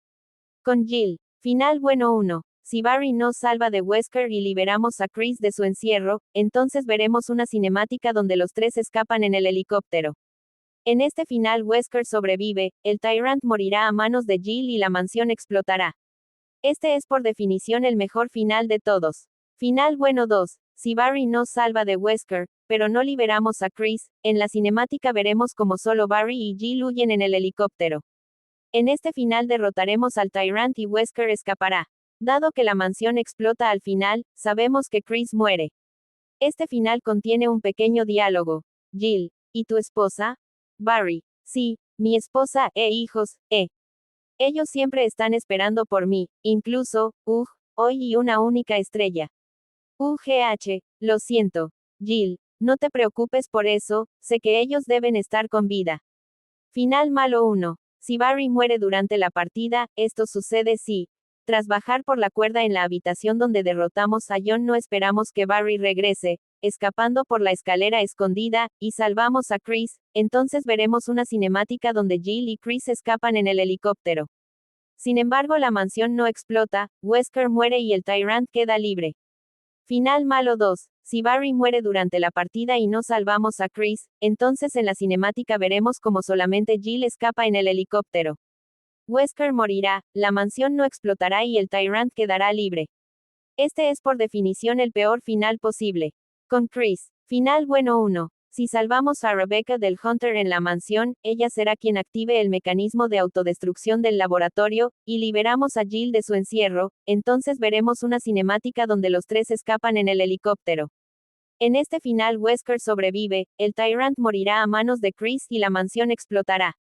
Con Jill. Final bueno 1. Si Barry nos salva de Wesker y liberamos a Chris de su encierro, entonces veremos una cinemática donde los tres escapan en el helicóptero. En este final Wesker sobrevive, el Tyrant morirá a manos de Jill y la mansión explotará. Este es por definición el mejor final de todos. Final bueno 2. Si Barry nos salva de Wesker, pero no liberamos a Chris, en la cinemática veremos como solo Barry y Jill huyen en el helicóptero. En este final derrotaremos al Tyrant y Wesker escapará. Dado que la mansión explota al final, sabemos que Chris muere. Este final contiene un pequeño diálogo. Jill, ¿y tu esposa? Barry, sí, mi esposa e hijos, ellos siempre están esperando por mí, incluso, hoy y una única estrella. Lo siento. Jill, no te preocupes por eso, sé que ellos deben estar con vida. Final malo 1. Si Barry muere durante la partida, esto sucede si, tras bajar por la cuerda en la habitación donde derrotamos a John no esperamos que Barry regrese, escapando por la escalera escondida, y salvamos a Chris, entonces veremos una cinemática donde Jill y Chris escapan en el helicóptero. Sin embargo la mansión no explota, Wesker muere y el Tyrant queda libre. Final malo 2. Si Barry muere durante la partida y no salvamos a Chris, entonces en la cinemática veremos como solamente Jill escapa en el helicóptero. Wesker morirá, la mansión no explotará y el Tyrant quedará libre. Este es por definición el peor final posible. Con Chris. Final bueno 1. Si salvamos a Rebecca del Hunter en la mansión, ella será quien active el mecanismo de autodestrucción del laboratorio, y liberamos a Jill de su encierro, entonces veremos una cinemática donde los tres escapan en el helicóptero. En este final Wesker sobrevive, el Tyrant morirá a manos de Chris y la mansión explotará.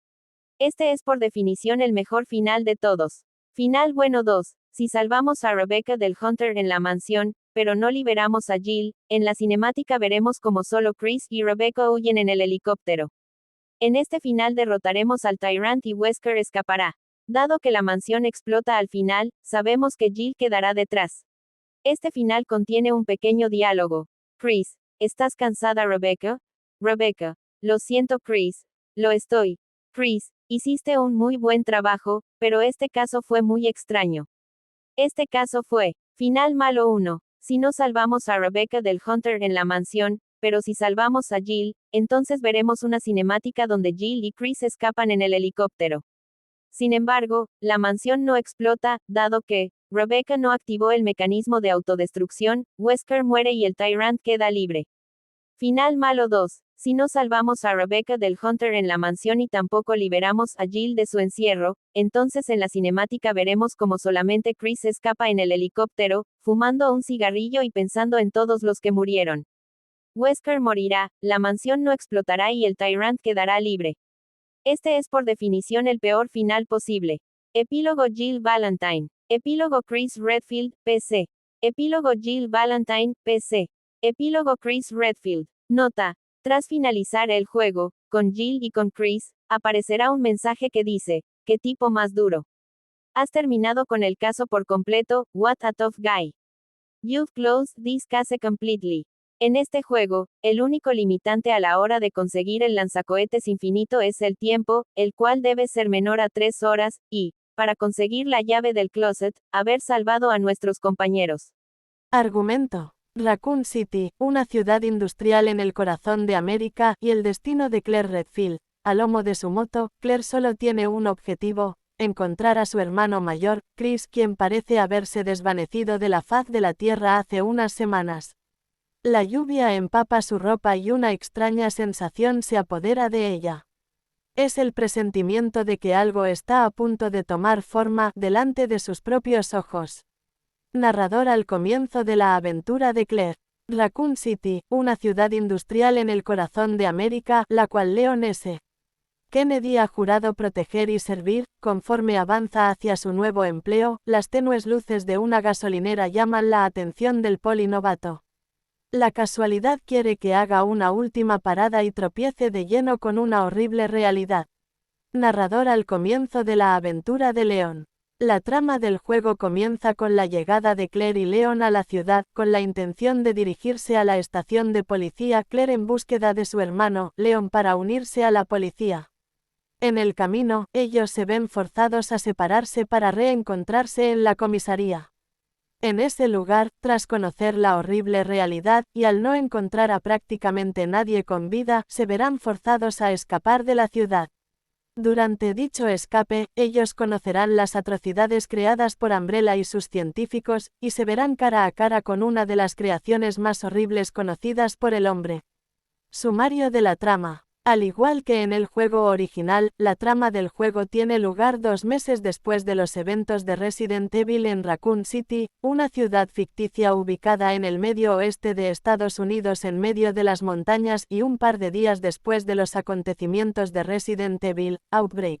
Este es por definición el mejor final de todos. Final bueno 2. Si salvamos a Rebecca del Hunter en la mansión, pero no liberamos a Jill, en la cinemática veremos como solo Chris y Rebecca huyen en el helicóptero. En este final derrotaremos al Tyrant y Wesker escapará. Dado que la mansión explota al final, sabemos que Jill quedará detrás. Este final contiene un pequeño diálogo. Chris, ¿estás cansada Rebecca? Rebecca, lo siento Chris. Lo estoy. Chris, hiciste un muy buen trabajo, pero este caso fue muy extraño. Este caso fue. Final malo 1. Si no salvamos a Rebecca del Hunter en la mansión, pero si salvamos a Jill, entonces veremos una cinemática donde Jill y Chris escapan en el helicóptero. Sin embargo, la mansión no explota, dado que, Rebecca no activó el mecanismo de autodestrucción, Wesker muere y el Tyrant queda libre. Final malo 2. Si no salvamos a Rebecca del Hunter en la mansión y tampoco liberamos a Jill de su encierro, entonces en la cinemática veremos como solamente Chris escapa en el helicóptero, fumando un cigarrillo y pensando en todos los que murieron. Wesker morirá, la mansión no explotará y el Tyrant quedará libre. Este es por definición el peor final posible. Epílogo Jill Valentine. Epílogo Chris Redfield, PC. Epílogo Jill Valentine, PC. Epílogo Chris Redfield. Nota. Tras finalizar el juego, con Jill y con Chris, aparecerá un mensaje que dice, ¿qué tipo más duro? Has terminado con el caso por completo, what a tough guy. You've closed this case completely. En este juego, el único limitante a la hora de conseguir el lanzacohetes infinito es el tiempo, el cual debe ser menor a 3 horas, y, para conseguir la llave del closet, haber salvado a nuestros compañeros. Argumento. Raccoon City, una ciudad industrial en el corazón de América, y el destino de Claire Redfield. A lomo de su moto, Claire solo tiene un objetivo: encontrar a su hermano mayor, Chris, quien parece haberse desvanecido de la faz de la tierra hace unas semanas. La lluvia empapa su ropa y una extraña sensación se apodera de ella. Es el presentimiento de que algo está a punto de tomar forma delante de sus propios ojos. Narrador al comienzo de la aventura de Claire. Raccoon City, una ciudad industrial en el corazón de América, la cual Leon S. Kennedy ha jurado proteger y servir. Conforme avanza hacia su nuevo empleo, las tenues luces de una gasolinera llaman la atención del poli novato. La casualidad quiere que haga una última parada y tropiece de lleno con una horrible realidad. Narrador al comienzo de la aventura de Leon. La trama del juego comienza con la llegada de Claire y Leon a la ciudad, con la intención de dirigirse a la estación de policía Claire en búsqueda de su hermano, Leon, para unirse a la policía. En el camino, ellos se ven forzados a separarse para reencontrarse en la comisaría. En ese lugar, tras conocer la horrible realidad, y al no encontrar a prácticamente nadie con vida, se verán forzados a escapar de la ciudad. Durante dicho escape, ellos conocerán las atrocidades creadas por Umbrella y sus científicos, y se verán cara a cara con una de las creaciones más horribles conocidas por el hombre. Sumario de la trama. Al igual que en el juego original, la trama del juego tiene lugar 2 meses después de los eventos de Resident Evil en Raccoon City, una ciudad ficticia ubicada en el medio oeste de Estados Unidos en medio de las montañas, y un par de días después de los acontecimientos de Resident Evil, Outbreak.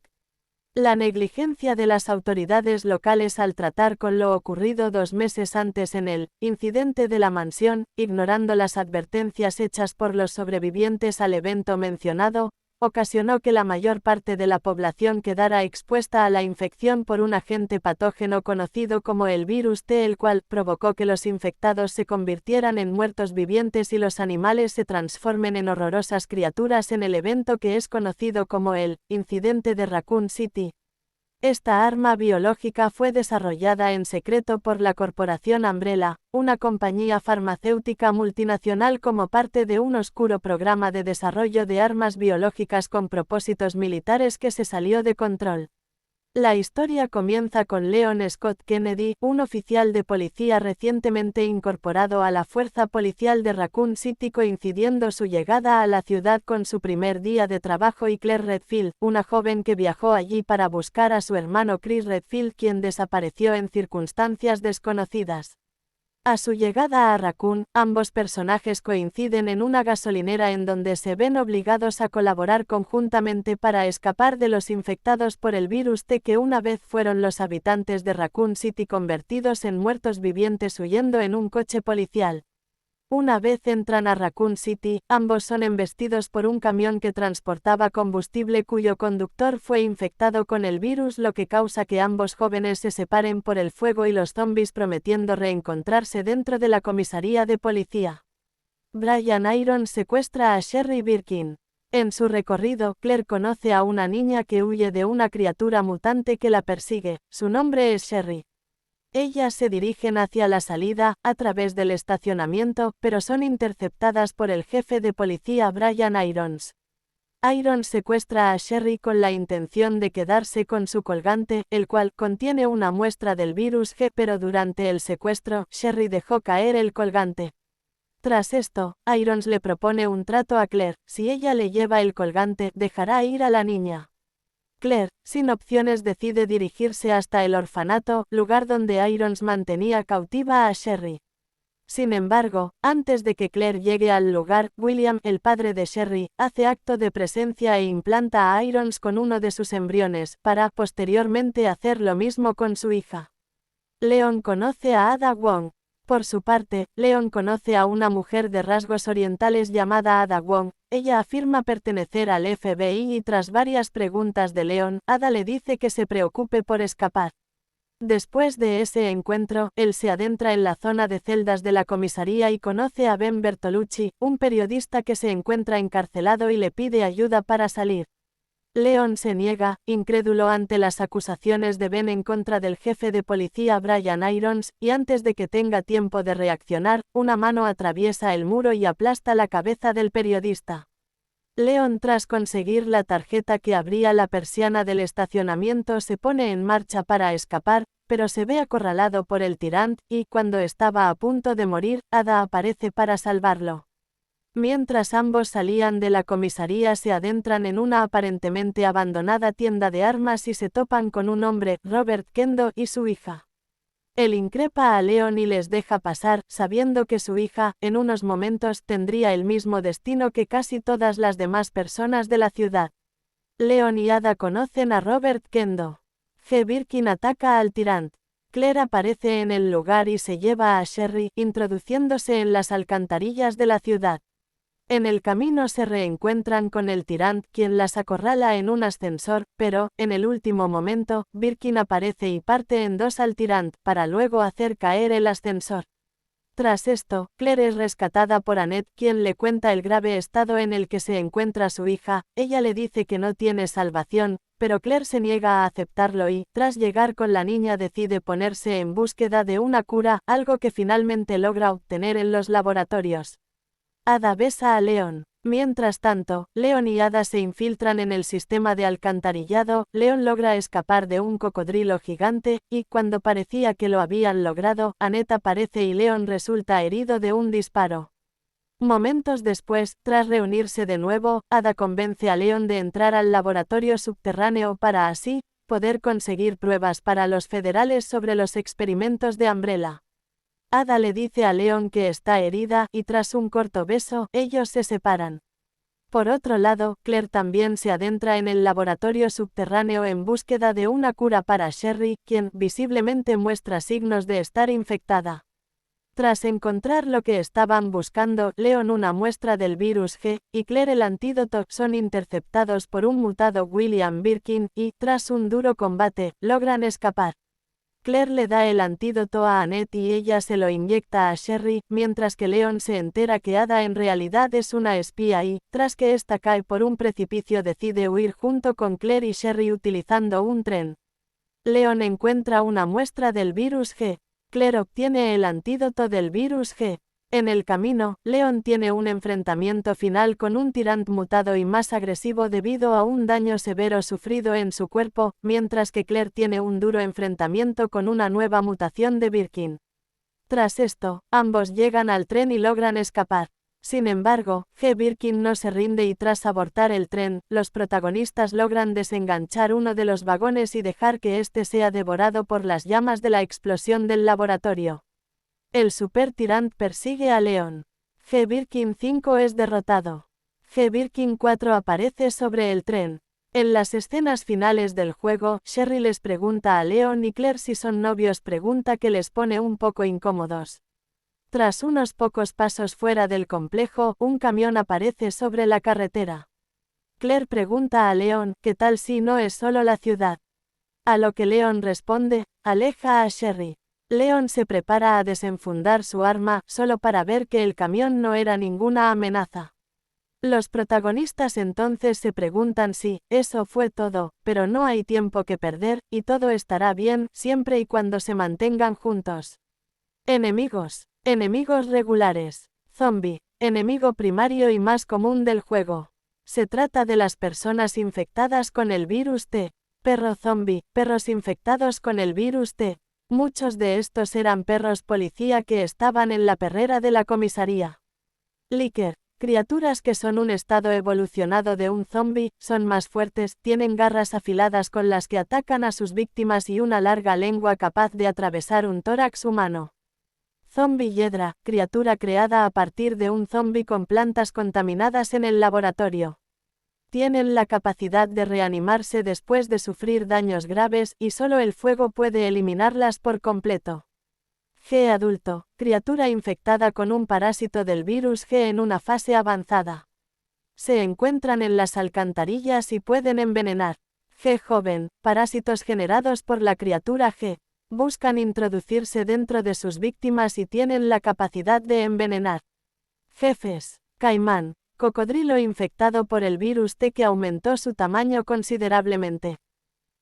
La negligencia de las autoridades locales al tratar con lo ocurrido 2 meses antes en el incidente de la mansión, ignorando las advertencias hechas por los sobrevivientes al evento mencionado, ocasionó que la mayor parte de la población quedara expuesta a la infección por un agente patógeno conocido como el virus T, el cual provocó que los infectados se convirtieran en muertos vivientes y los animales se transformen en horrorosas criaturas en el evento que es conocido como el incidente de Raccoon City. Esta arma biológica fue desarrollada en secreto por la corporación Umbrella, una compañía farmacéutica multinacional, como parte de un oscuro programa de desarrollo de armas biológicas con propósitos militares que se salió de control. La historia comienza con Leon Scott Kennedy, un oficial de policía recientemente incorporado a la fuerza policial de Raccoon City, coincidiendo su llegada a la ciudad con su primer día de trabajo, y Claire Redfield, una joven que viajó allí para buscar a su hermano Chris Redfield, quien desapareció en circunstancias desconocidas. A su llegada a Raccoon, ambos personajes coinciden en una gasolinera en donde se ven obligados a colaborar conjuntamente para escapar de los infectados por el virus T, que una vez fueron los habitantes de Raccoon City convertidos en muertos vivientes huyendo en un coche policial. Una vez entran a Raccoon City, ambos son embestidos por un camión que transportaba combustible cuyo conductor fue infectado con el virus, lo que causa que ambos jóvenes se separen por el fuego y los zombies, prometiendo reencontrarse dentro de la comisaría de policía. Brian Irons secuestra a Sherry Birkin. En su recorrido, Claire conoce a una niña que huye de una criatura mutante que la persigue. Su nombre es Sherry. Ellas se dirigen hacia la salida, a través del estacionamiento, pero son interceptadas por el jefe de policía Brian Irons. Irons secuestra a Sherry con la intención de quedarse con su colgante, el cual contiene una muestra del virus G, pero durante el secuestro, Sherry dejó caer el colgante. Tras esto, Irons le propone un trato a Claire: si ella le lleva el colgante, dejará ir a la niña. Claire, sin opciones, decide dirigirse hasta el orfanato, lugar donde Irons mantenía cautiva a Sherry. Sin embargo, antes de que Claire llegue al lugar, William, el padre de Sherry, hace acto de presencia e implanta a Irons con uno de sus embriones, para posteriormente hacer lo mismo con su hija. Leon conoce a Ada Wong. Por su parte, Leon conoce a una mujer de rasgos orientales llamada Ada Wong. Ella afirma pertenecer al FBI y tras varias preguntas de Leon, Ada le dice que se preocupe por escapar. Después de ese encuentro, él se adentra en la zona de celdas de la comisaría y conoce a Ben Bertolucci, un periodista que se encuentra encarcelado y le pide ayuda para salir. Leon se niega, incrédulo ante las acusaciones de Ben en contra del jefe de policía Brian Irons, y antes de que tenga tiempo de reaccionar, una mano atraviesa el muro y aplasta la cabeza del periodista. Leon, tras conseguir la tarjeta que abría la persiana del estacionamiento, se pone en marcha para escapar, pero se ve acorralado por el tirant, y cuando estaba a punto de morir, Ada aparece para salvarlo. Mientras ambos salían de la comisaría, se adentran en una aparentemente abandonada tienda de armas y se topan con un hombre, Robert Kendo, y su hija. Él increpa a Leon y les deja pasar, sabiendo que su hija, en unos momentos, tendría el mismo destino que casi todas las demás personas de la ciudad. Leon y Ada conocen a Robert Kendo. G. Birkin ataca al tirant. Claire aparece en el lugar y se lleva a Sherry, introduciéndose en las alcantarillas de la ciudad. En el camino se reencuentran con el tirant, quien las acorrala en un ascensor, pero, en el último momento, Birkin aparece y parte en dos al tirant, para luego hacer caer el ascensor. Tras esto, Claire es rescatada por Annette, quien le cuenta el grave estado en el que se encuentra su hija. Ella le dice que no tiene salvación, pero Claire se niega a aceptarlo y, tras llegar con la niña, decide ponerse en búsqueda de una cura, algo que finalmente logra obtener en los laboratorios. Ada besa a Leon. Mientras tanto, Leon y Ada se infiltran en el sistema de alcantarillado. Leon logra escapar de un cocodrilo gigante, y cuando parecía que lo habían logrado, Annette aparece y Leon resulta herido de un disparo. Momentos después, tras reunirse de nuevo, Ada convence a Leon de entrar al laboratorio subterráneo para así poder conseguir pruebas para los federales sobre los experimentos de Umbrella. Ada le dice a Leon que está herida, y tras un corto beso, ellos se separan. Por otro lado, Claire también se adentra en el laboratorio subterráneo en búsqueda de una cura para Sherry, quien visiblemente muestra signos de estar infectada. Tras encontrar lo que estaban buscando, Leon una muestra del virus G, y Claire el antídoto, son interceptados por un mutado William Birkin, y, tras un duro combate, logran escapar. Claire le da el antídoto a Annette y ella se lo inyecta a Sherry, mientras que Leon se entera que Ada en realidad es una espía y, tras que ésta cae por un precipicio, decide huir junto con Claire y Sherry utilizando un tren. Leon encuentra una muestra del virus G. Claire obtiene el antídoto del virus G. En el camino, Leon tiene un enfrentamiento final con un tirant mutado y más agresivo debido a un daño severo sufrido en su cuerpo, mientras que Claire tiene un duro enfrentamiento con una nueva mutación de Birkin. Tras esto, ambos llegan al tren y logran escapar. Sin embargo, G. Birkin no se rinde y tras abortar el tren, los protagonistas logran desenganchar uno de los vagones y dejar que éste sea devorado por las llamas de la explosión del laboratorio. El super tirant persigue a Leon. G. Birkin 5 es derrotado. G. Birkin 4 aparece sobre el tren. En las escenas finales del juego, Sherry les pregunta a Leon y Claire si son novios, pregunta que les pone un poco incómodos. Tras unos pocos pasos fuera del complejo, un camión aparece sobre la carretera. Claire pregunta a Leon, ¿qué tal si no es solo la ciudad? A lo que Leon responde, aleja a Sherry. Leon se prepara a desenfundar su arma, solo para ver que el camión no era ninguna amenaza. Los protagonistas entonces se preguntan si eso fue todo, pero no hay tiempo que perder, y todo estará bien, siempre y cuando se mantengan juntos. Enemigos. Enemigos regulares. Zombie. Enemigo primario y más común del juego. Se trata de las personas infectadas con el virus T. Perro zombie. Perros infectados con el virus T. Muchos de estos eran perros policía que estaban en la perrera de la comisaría. Licker. Criaturas que son un estado evolucionado de un zombie, son más fuertes, tienen garras afiladas con las que atacan a sus víctimas y una larga lengua capaz de atravesar un tórax humano. Zombie Hiedra, criatura creada a partir de un zombie con plantas contaminadas en el laboratorio. Tienen la capacidad de reanimarse después de sufrir daños graves, y solo el fuego puede eliminarlas por completo. G. Adulto, criatura infectada con un parásito del virus G en una fase avanzada. Se encuentran en las alcantarillas y pueden envenenar. G. Joven, parásitos generados por la criatura G. Buscan introducirse dentro de sus víctimas y tienen la capacidad de envenenar. Jefes. Caimán. Cocodrilo infectado por el virus T que aumentó su tamaño considerablemente.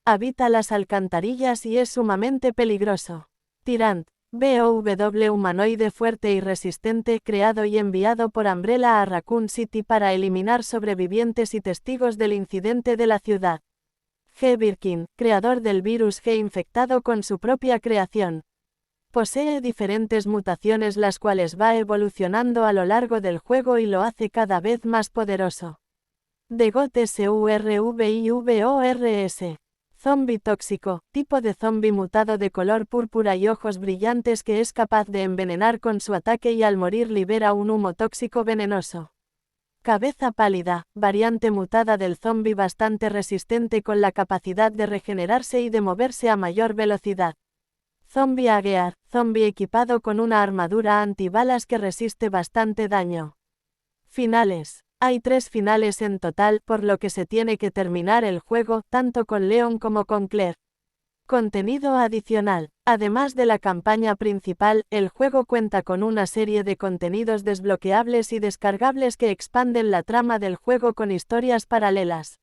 Habita las alcantarillas y es sumamente peligroso. Tyrant, BOW humanoide fuerte y resistente creado y enviado por Umbrella a Raccoon City para eliminar sobrevivientes y testigos del incidente de la ciudad. G. Birkin, creador del virus G infectado con su propia creación. Posee diferentes mutaciones las cuales va evolucionando a lo largo del juego y lo hace cada vez más poderoso. Degot SURVIVORS. Zombie tóxico, tipo de zombie mutado de color púrpura y ojos brillantes que es capaz de envenenar con su ataque y al morir libera un humo tóxico venenoso. Cabeza pálida, variante mutada del zombie bastante resistente con la capacidad de regenerarse y de moverse a mayor velocidad. Zombie Aguear, zombie equipado con una armadura antibalas que resiste bastante daño. Finales. Hay 3 finales en total, por lo que se tiene que terminar el juego, tanto con Leon como con Claire. Contenido adicional. Además de la campaña principal, el juego cuenta con una serie de contenidos desbloqueables y descargables que expanden la trama del juego con historias paralelas.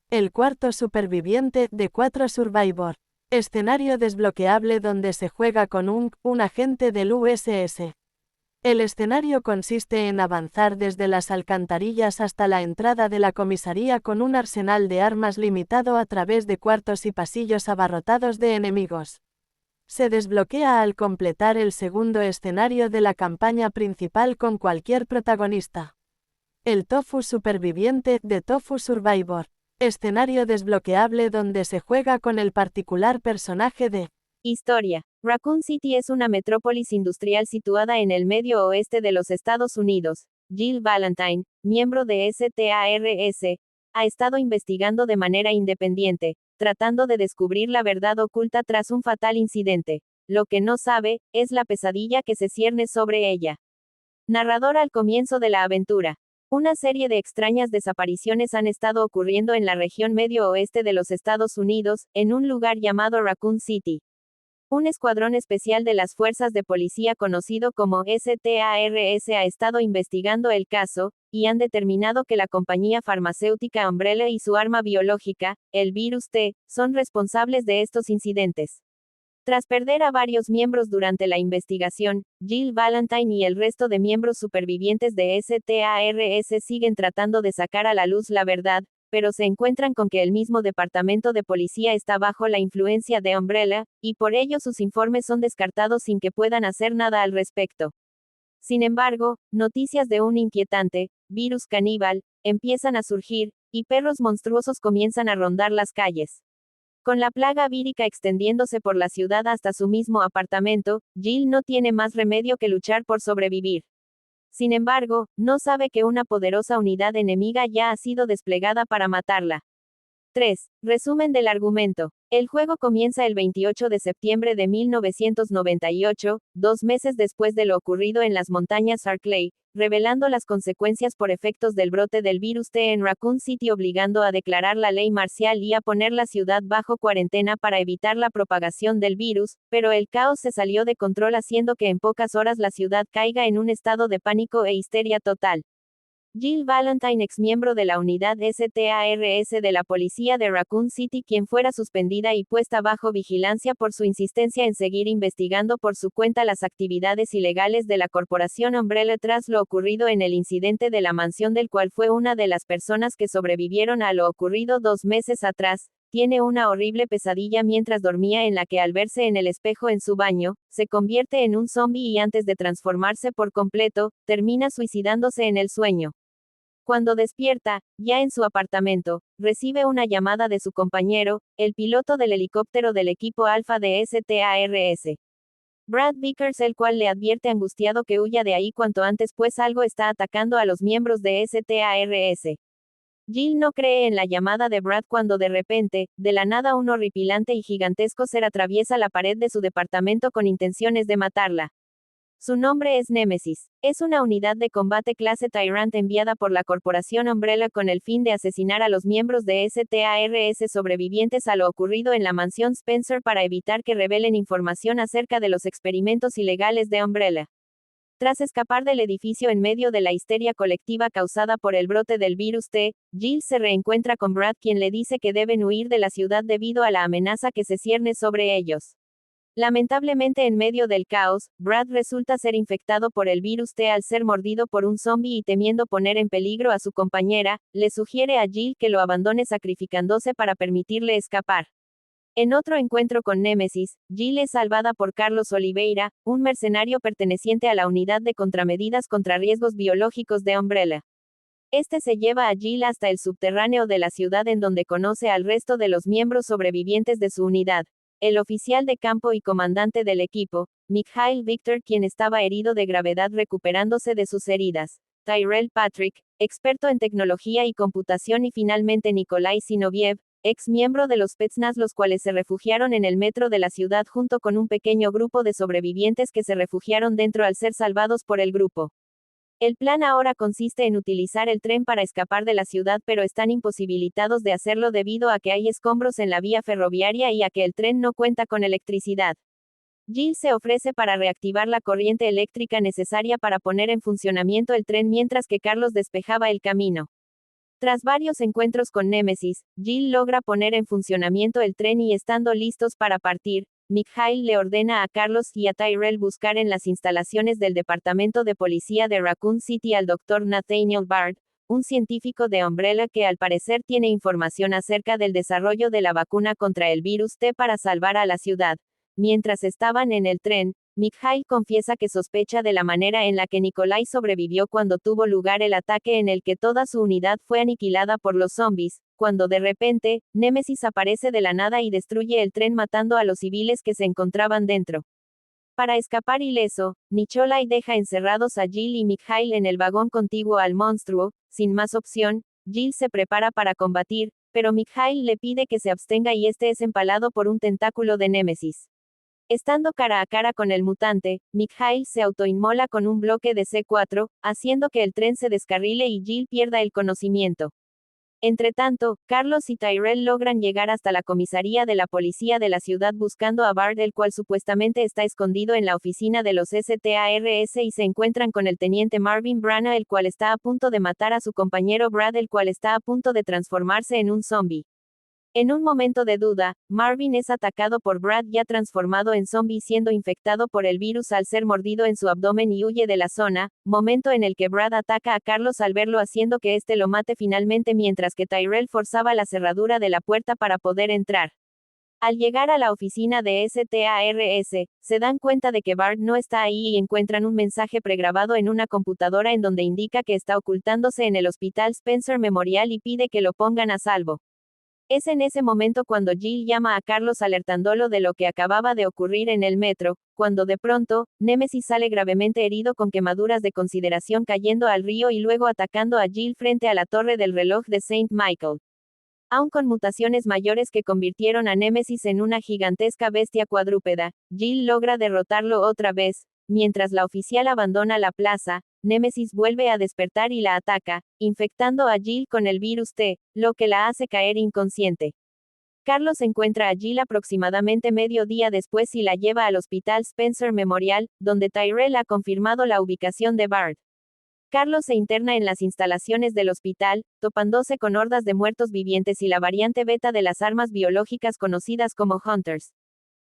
El cuarto superviviente de 4 Survivor. Escenario desbloqueable donde se juega con un agente del USS. El escenario consiste en avanzar desde las alcantarillas hasta la entrada de la comisaría con un arsenal de armas limitado a través de cuartos y pasillos abarrotados de enemigos. Se desbloquea al completar el segundo escenario de la campaña principal con cualquier protagonista. El Tofu superviviente de Tofu Survivor. Escenario desbloqueable donde se juega con el particular personaje de Historia. Raccoon City es una metrópolis industrial situada en el medio oeste de los Estados Unidos. Jill Valentine, miembro de STARS, ha estado investigando de manera independiente, tratando de descubrir la verdad oculta tras un fatal incidente. Lo que no sabe, es la pesadilla que se cierne sobre ella. Narrador al comienzo de la aventura. Una serie de extrañas desapariciones han estado ocurriendo en la región medio oeste de los Estados Unidos, en un lugar llamado Raccoon City. Un escuadrón especial de las fuerzas de policía conocido como STARS ha estado investigando el caso, y han determinado que la compañía farmacéutica Umbrella y su arma biológica, el virus T, son responsables de estos incidentes. Tras perder a varios miembros durante la investigación, Jill Valentine y el resto de miembros supervivientes de STARS siguen tratando de sacar a la luz la verdad, pero se encuentran con que el mismo departamento de policía está bajo la influencia de Umbrella, y por ello sus informes son descartados sin que puedan hacer nada al respecto. Sin embargo, noticias de un inquietante virus caníbal empiezan a surgir, y perros monstruosos comienzan a rondar las calles. Con la plaga vírica extendiéndose por la ciudad hasta su mismo apartamento, Jill no tiene más remedio que luchar por sobrevivir. Sin embargo, no sabe que una poderosa unidad enemiga ya ha sido desplegada para matarla. 3. Resumen del argumento. El juego comienza el 28 de septiembre de 1998, 2 meses después de lo ocurrido en las montañas Arklay, revelando las consecuencias por efectos del brote del virus T en Raccoon City, obligando a declarar la ley marcial y a poner la ciudad bajo cuarentena para evitar la propagación del virus, pero el caos se salió de control haciendo que en pocas horas la ciudad caiga en un estado de pánico e histeria total. Jill Valentine, exmiembro de la unidad STARS de la policía de Raccoon City, quien fuera suspendida y puesta bajo vigilancia por su insistencia en seguir investigando por su cuenta las actividades ilegales de la corporación Umbrella tras lo ocurrido en el incidente de la mansión del cual fue una de las personas que sobrevivieron a lo ocurrido 2 meses atrás, tiene una horrible pesadilla mientras dormía en la que al verse en el espejo en su baño, se convierte en un zombie y antes de transformarse por completo, termina suicidándose en el sueño. Cuando despierta, ya en su apartamento, recibe una llamada de su compañero, el piloto del helicóptero del equipo Alpha de STARS. Brad Vickers, el cual le advierte angustiado que huya de ahí cuanto antes pues algo está atacando a los miembros de STARS. Jill no cree en la llamada de Brad cuando de repente, de la nada un horripilante y gigantesco ser atraviesa la pared de su departamento con intenciones de matarla. Su nombre es Nemesis. Es una unidad de combate clase Tyrant enviada por la corporación Umbrella con el fin de asesinar a los miembros de STARS sobrevivientes a lo ocurrido en la mansión Spencer para evitar que revelen información acerca de los experimentos ilegales de Umbrella. Tras escapar del edificio en medio de la histeria colectiva causada por el brote del virus T, Jill se reencuentra con Brad, quien le dice que deben huir de la ciudad debido a la amenaza que se cierne sobre ellos. Lamentablemente, en medio del caos, Brad resulta ser infectado por el virus T al ser mordido por un zombie y temiendo poner en peligro a su compañera, le sugiere a Jill que lo abandone sacrificándose para permitirle escapar. En otro encuentro con Némesis, Jill es salvada por Carlos Oliveira, un mercenario perteneciente a la unidad de contramedidas contra riesgos biológicos de Umbrella. Este se lleva a Jill hasta el subterráneo de la ciudad en donde conoce al resto de los miembros sobrevivientes de su unidad. El oficial de campo y comandante del equipo, Mikhail Victor, quien estaba herido de gravedad recuperándose de sus heridas. Tyrell Patrick, experto en tecnología y computación, y finalmente Nikolai Zinoviev, ex miembro de los Spetsnaz, los cuales se refugiaron en el metro de la ciudad junto con un pequeño grupo de sobrevivientes que se refugiaron dentro al ser salvados por el grupo. El plan ahora consiste en utilizar el tren para escapar de la ciudad, pero están imposibilitados de hacerlo debido a que hay escombros en la vía ferroviaria y a que el tren no cuenta con electricidad. Jill se ofrece para reactivar la corriente eléctrica necesaria para poner en funcionamiento el tren mientras que Carlos despejaba el camino. Tras varios encuentros con Némesis, Jill logra poner en funcionamiento el tren y estando listos para partir, Mikhail le ordena a Carlos y a Tyrell buscar en las instalaciones del Departamento de Policía de Raccoon City al Dr. Nathaniel Bard, un científico de Umbrella que al parecer tiene información acerca del desarrollo de la vacuna contra el virus T para salvar a la ciudad. Mientras estaban en el tren, Mikhail confiesa que sospecha de la manera en la que Nikolai sobrevivió cuando tuvo lugar el ataque en el que toda su unidad fue aniquilada por los zombies, cuando de repente, Némesis aparece de la nada y destruye el tren matando a los civiles que se encontraban dentro. Para escapar ileso, Nikolai deja encerrados a Jill y Mikhail en el vagón contiguo al monstruo. Sin más opción, Jill se prepara para combatir, pero Mikhail le pide que se abstenga y este es empalado por un tentáculo de Némesis. Estando cara a cara con el mutante, Mikhail se autoinmola con un bloque de C4, haciendo que el tren se descarrile y Jill pierda el conocimiento. Entretanto, Carlos y Tyrell logran llegar hasta la comisaría de la policía de la ciudad buscando a Bard, el cual supuestamente está escondido en la oficina de los STARS, y se encuentran con el teniente Marvin Branagh, el cual está a punto de matar a su compañero Brad, el cual está a punto de transformarse en un zombie. En un momento de duda, Marvin es atacado por Brad ya transformado en zombie, siendo infectado por el virus al ser mordido en su abdomen y huye de la zona, momento en el que Brad ataca a Carlos al verlo haciendo que éste lo mate finalmente mientras que Tyrell forzaba la cerradura de la puerta para poder entrar. Al llegar a la oficina de STARS, se dan cuenta de que Bard no está ahí y encuentran un mensaje pregrabado en una computadora en donde indica que está ocultándose en el Hospital Spencer Memorial y pide que lo pongan a salvo. Es en ese momento cuando Jill llama a Carlos alertándolo de lo que acababa de ocurrir en el metro, cuando de pronto, Némesis sale gravemente herido con quemaduras de consideración cayendo al río y luego atacando a Jill frente a la torre del reloj de Saint Michael. Aun con mutaciones mayores que convirtieron a Némesis en una gigantesca bestia cuadrúpeda, Jill logra derrotarlo otra vez. Mientras la oficial abandona la plaza, Némesis vuelve a despertar y la ataca, infectando a Jill con el virus T, lo que la hace caer inconsciente. Carlos encuentra a Jill aproximadamente medio día después y la lleva al Hospital Spencer Memorial, donde Tyrell ha confirmado la ubicación de Bard. Carlos se interna en las instalaciones del hospital, topándose con hordas de muertos vivientes y la variante beta de las armas biológicas conocidas como Hunters.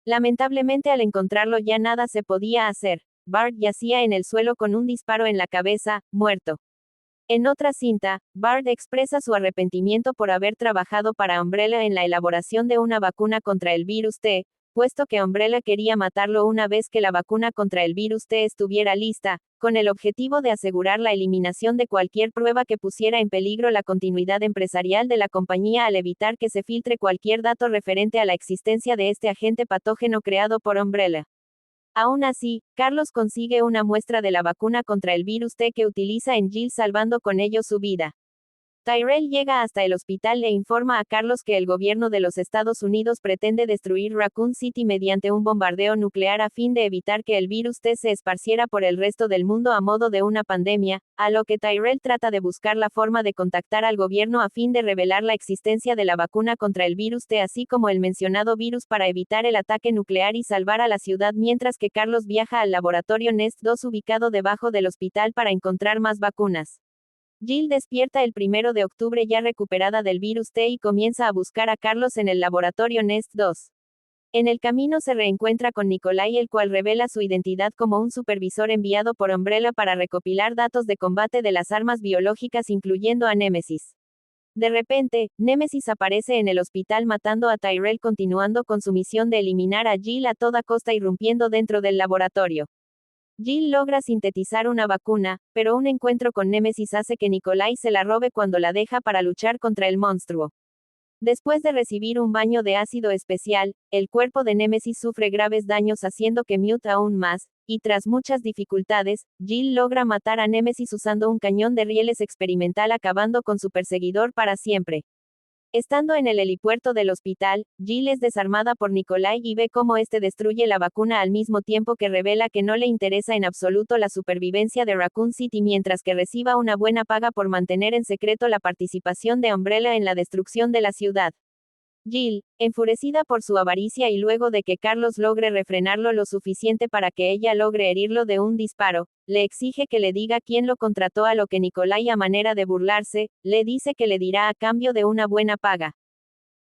Lamentablemente, al encontrarlo ya nada se podía hacer. Bard yacía en el suelo con un disparo en la cabeza, muerto. En otra cinta, Bard expresa su arrepentimiento por haber trabajado para Umbrella en la elaboración de una vacuna contra el virus T, puesto que Umbrella quería matarlo una vez que la vacuna contra el virus T estuviera lista, con el objetivo de asegurar la eliminación de cualquier prueba que pusiera en peligro la continuidad empresarial de la compañía al evitar que se filtre cualquier dato referente a la existencia de este agente patógeno creado por Umbrella. Aún así, Carlos consigue una muestra de la vacuna contra el virus T que utiliza en Jill, salvando con ello su vida. Tyrell llega hasta el hospital e informa a Carlos que el gobierno de los Estados Unidos pretende destruir Raccoon City mediante un bombardeo nuclear a fin de evitar que el virus T se esparciera por el resto del mundo a modo de una pandemia, a lo que Tyrell trata de buscar la forma de contactar al gobierno a fin de revelar la existencia de la vacuna contra el virus T así como el mencionado virus para evitar el ataque nuclear y salvar a la ciudad mientras que Carlos viaja al laboratorio Nest 2 ubicado debajo del hospital para encontrar más vacunas. Jill despierta el 1 de octubre ya recuperada del virus T y comienza a buscar a Carlos en el laboratorio Nest 2. En el camino se reencuentra con Nikolai el cual revela su identidad como un supervisor enviado por Umbrella para recopilar datos de combate de las armas biológicas incluyendo a Nemesis. De repente, Nemesis aparece en el hospital matando a Tyrell continuando con su misión de eliminar a Jill a toda costa irrumpiendo dentro del laboratorio. Jill logra sintetizar una vacuna, pero un encuentro con Nemesis hace que Nikolai se la robe cuando la deja para luchar contra el monstruo. Después de recibir un baño de ácido especial, el cuerpo de Nemesis sufre graves daños haciendo que mute aún más, y tras muchas dificultades, Jill logra matar a Nemesis usando un cañón de rieles experimental acabando con su perseguidor para siempre. Estando en el helipuerto del hospital, Jill es desarmada por Nikolai y ve cómo este destruye la vacuna al mismo tiempo que revela que no le interesa en absoluto la supervivencia de Raccoon City mientras que reciba una buena paga por mantener en secreto la participación de Umbrella en la destrucción de la ciudad. Jill, enfurecida por su avaricia y luego de que Carlos logre refrenarlo lo suficiente para que ella logre herirlo de un disparo, le exige que le diga quién lo contrató a lo que Nikolai a manera de burlarse, le dice que le dirá a cambio de una buena paga.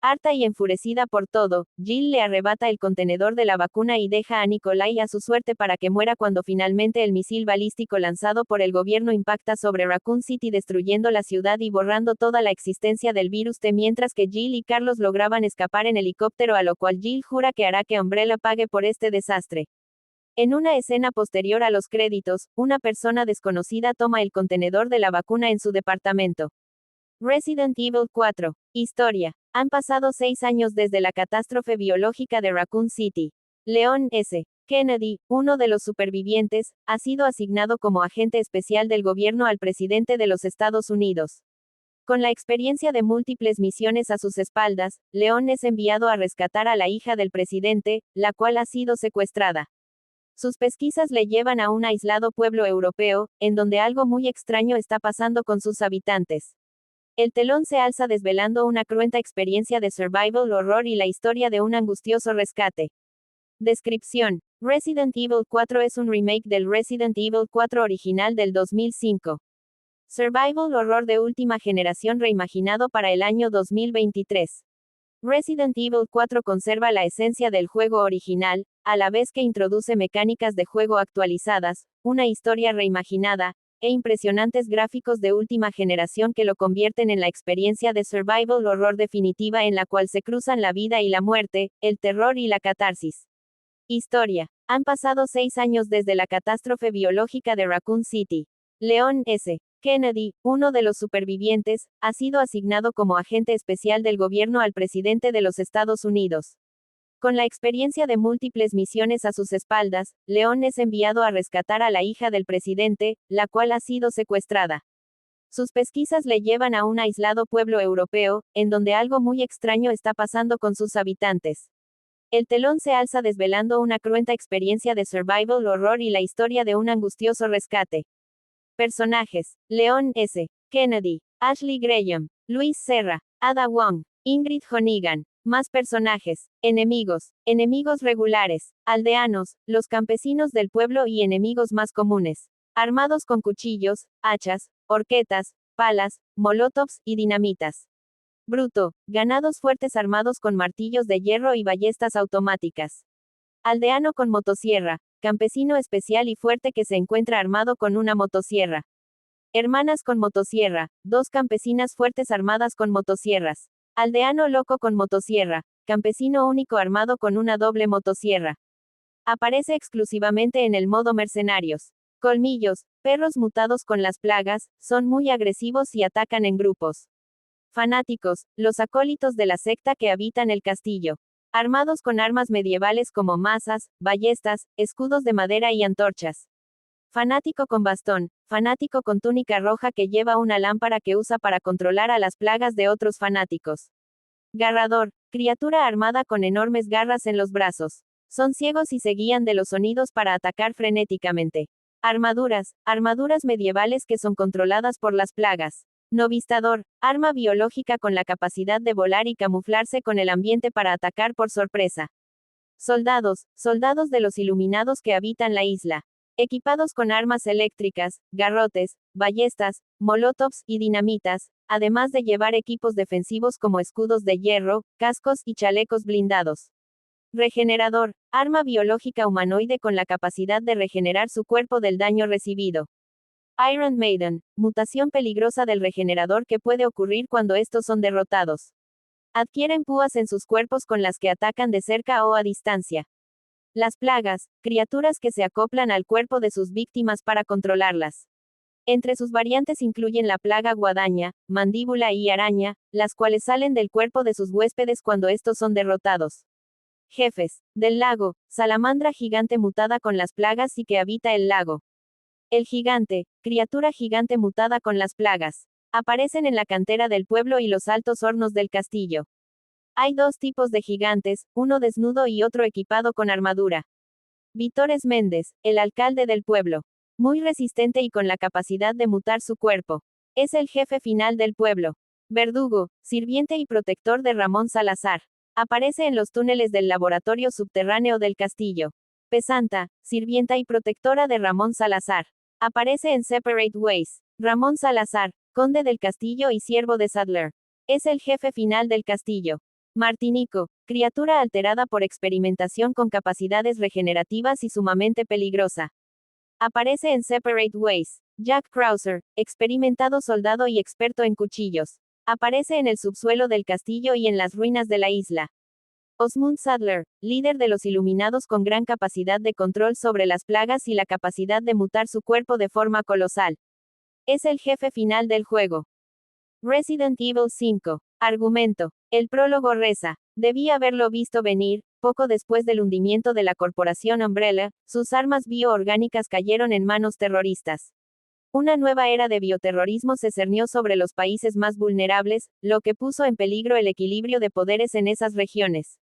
Harta y enfurecida por todo, Jill le arrebata el contenedor de la vacuna y deja a Nikolai a su suerte para que muera cuando finalmente el misil balístico lanzado por el gobierno impacta sobre Raccoon City destruyendo la ciudad y borrando toda la existencia del virus T mientras que Jill y Carlos lograban escapar en helicóptero a lo cual Jill jura que hará que Umbrella pague por este desastre. En una escena posterior a los créditos, una persona desconocida toma el contenedor de la vacuna en su departamento. Resident Evil 4. Historia. Han pasado 6 años desde la catástrofe biológica de Raccoon City. Leon S. Kennedy, uno de los supervivientes, ha sido asignado como agente especial del gobierno al presidente de los Estados Unidos. Con la experiencia de múltiples misiones a sus espaldas, Leon es enviado a rescatar a la hija del presidente, la cual ha sido secuestrada. Sus pesquisas le llevan a un aislado pueblo europeo, en donde algo muy extraño está pasando con sus habitantes. El telón se alza desvelando una cruenta experiencia de survival horror y la historia de un angustioso rescate. Descripción. Resident Evil 4 es un remake del Resident Evil 4 original del 2005. Survival horror de última generación reimaginado para el año 2023. Resident Evil 4 conserva la esencia del juego original, a la vez que introduce mecánicas de juego actualizadas, una historia reimaginada, e impresionantes gráficos de última generación que lo convierten en la experiencia de survival horror definitiva en la cual se cruzan la vida y la muerte, el terror y la catarsis. Historia. Han pasado 6 años desde la catástrofe biológica de Raccoon City. Leon S. Kennedy, uno de los supervivientes, ha sido asignado como agente especial del gobierno al presidente de los Estados Unidos. Con la experiencia de múltiples misiones a sus espaldas, Leon es enviado a rescatar a la hija del presidente, la cual ha sido secuestrada. Sus pesquisas le llevan a un aislado pueblo europeo, en donde algo muy extraño está pasando con sus habitantes. El telón se alza desvelando una cruenta experiencia de survival horror y la historia de un angustioso rescate. Personajes: Leon S. Kennedy, Ashley Graham, Luis Serra, Ada Wong, Ingrid Honeygan. Más personajes. Enemigos. Enemigos regulares. Aldeanos, los campesinos del pueblo y enemigos más comunes. Armados con cuchillos, hachas, horquetas, palas, molotovs y dinamitas. Bruto. Ganados fuertes armados con martillos de hierro y ballestas automáticas. Aldeano con motosierra. Campesino especial y fuerte que se encuentra armado con una motosierra. Hermanas con motosierra. 2 campesinas fuertes armadas con motosierras. Aldeano loco con motosierra, campesino único armado con una doble motosierra. Aparece exclusivamente en el modo mercenarios. Colmillos, perros mutados con las plagas, son muy agresivos y atacan en grupos. Fanáticos, los acólitos de la secta que habitan el castillo. Armados con armas medievales como mazas, ballestas, escudos de madera y antorchas. Fanático con bastón, fanático con túnica roja que lleva una lámpara que usa para controlar a las plagas de otros fanáticos. Garrador, criatura armada con enormes garras en los brazos. Son ciegos y se guían de los sonidos para atacar frenéticamente. Armaduras, armaduras medievales que son controladas por las plagas. Novistador, arma biológica con la capacidad de volar y camuflarse con el ambiente para atacar por sorpresa. Soldados, soldados de los iluminados que habitan la isla. Equipados con armas eléctricas, garrotes, ballestas, molotovs y dinamitas, además de llevar equipos defensivos como escudos de hierro, cascos y chalecos blindados. Regenerador, arma biológica humanoide con la capacidad de regenerar su cuerpo del daño recibido. Iron Maiden, mutación peligrosa del regenerador que puede ocurrir cuando estos son derrotados. Adquieren púas en sus cuerpos con las que atacan de cerca o a distancia. Las plagas, criaturas que se acoplan al cuerpo de sus víctimas para controlarlas. Entre sus variantes incluyen la plaga guadaña, mandíbula y araña, las cuales salen del cuerpo de sus huéspedes cuando estos son derrotados. Jefes del lago, salamandra gigante mutada con las plagas y que habita el lago. El gigante, criatura gigante mutada con las plagas. Aparecen en la cantera del pueblo y los altos hornos del castillo. Hay dos tipos de gigantes, uno desnudo y otro equipado con armadura. Vítores Méndez, el alcalde del pueblo. Muy resistente y con la capacidad de mutar su cuerpo. Es el jefe final del pueblo. Verdugo, sirviente y protector de Ramón Salazar. Aparece en los túneles del laboratorio subterráneo del castillo. Pesanta, sirvienta y protectora de Ramón Salazar. Aparece en Separate Ways. Ramón Salazar, conde del castillo y siervo de Sadler. Es el jefe final del castillo. Martinico, criatura alterada por experimentación con capacidades regenerativas y sumamente peligrosa. Aparece en Separate Ways. Jack Krauser, experimentado soldado y experto en cuchillos. Aparece en el subsuelo del castillo y en las ruinas de la isla. Osmund Sadler, líder de los Iluminados con gran capacidad de control sobre las plagas y la capacidad de mutar su cuerpo de forma colosal. Es el jefe final del juego. Resident Evil 5. Argumento. El prólogo reza. Debí haberlo visto venir. Poco después del hundimiento de la corporación Umbrella, sus armas bioorgánicas cayeron en manos terroristas. Una nueva era de bioterrorismo se cernió sobre los países más vulnerables, lo que puso en peligro el equilibrio de poderes en esas regiones.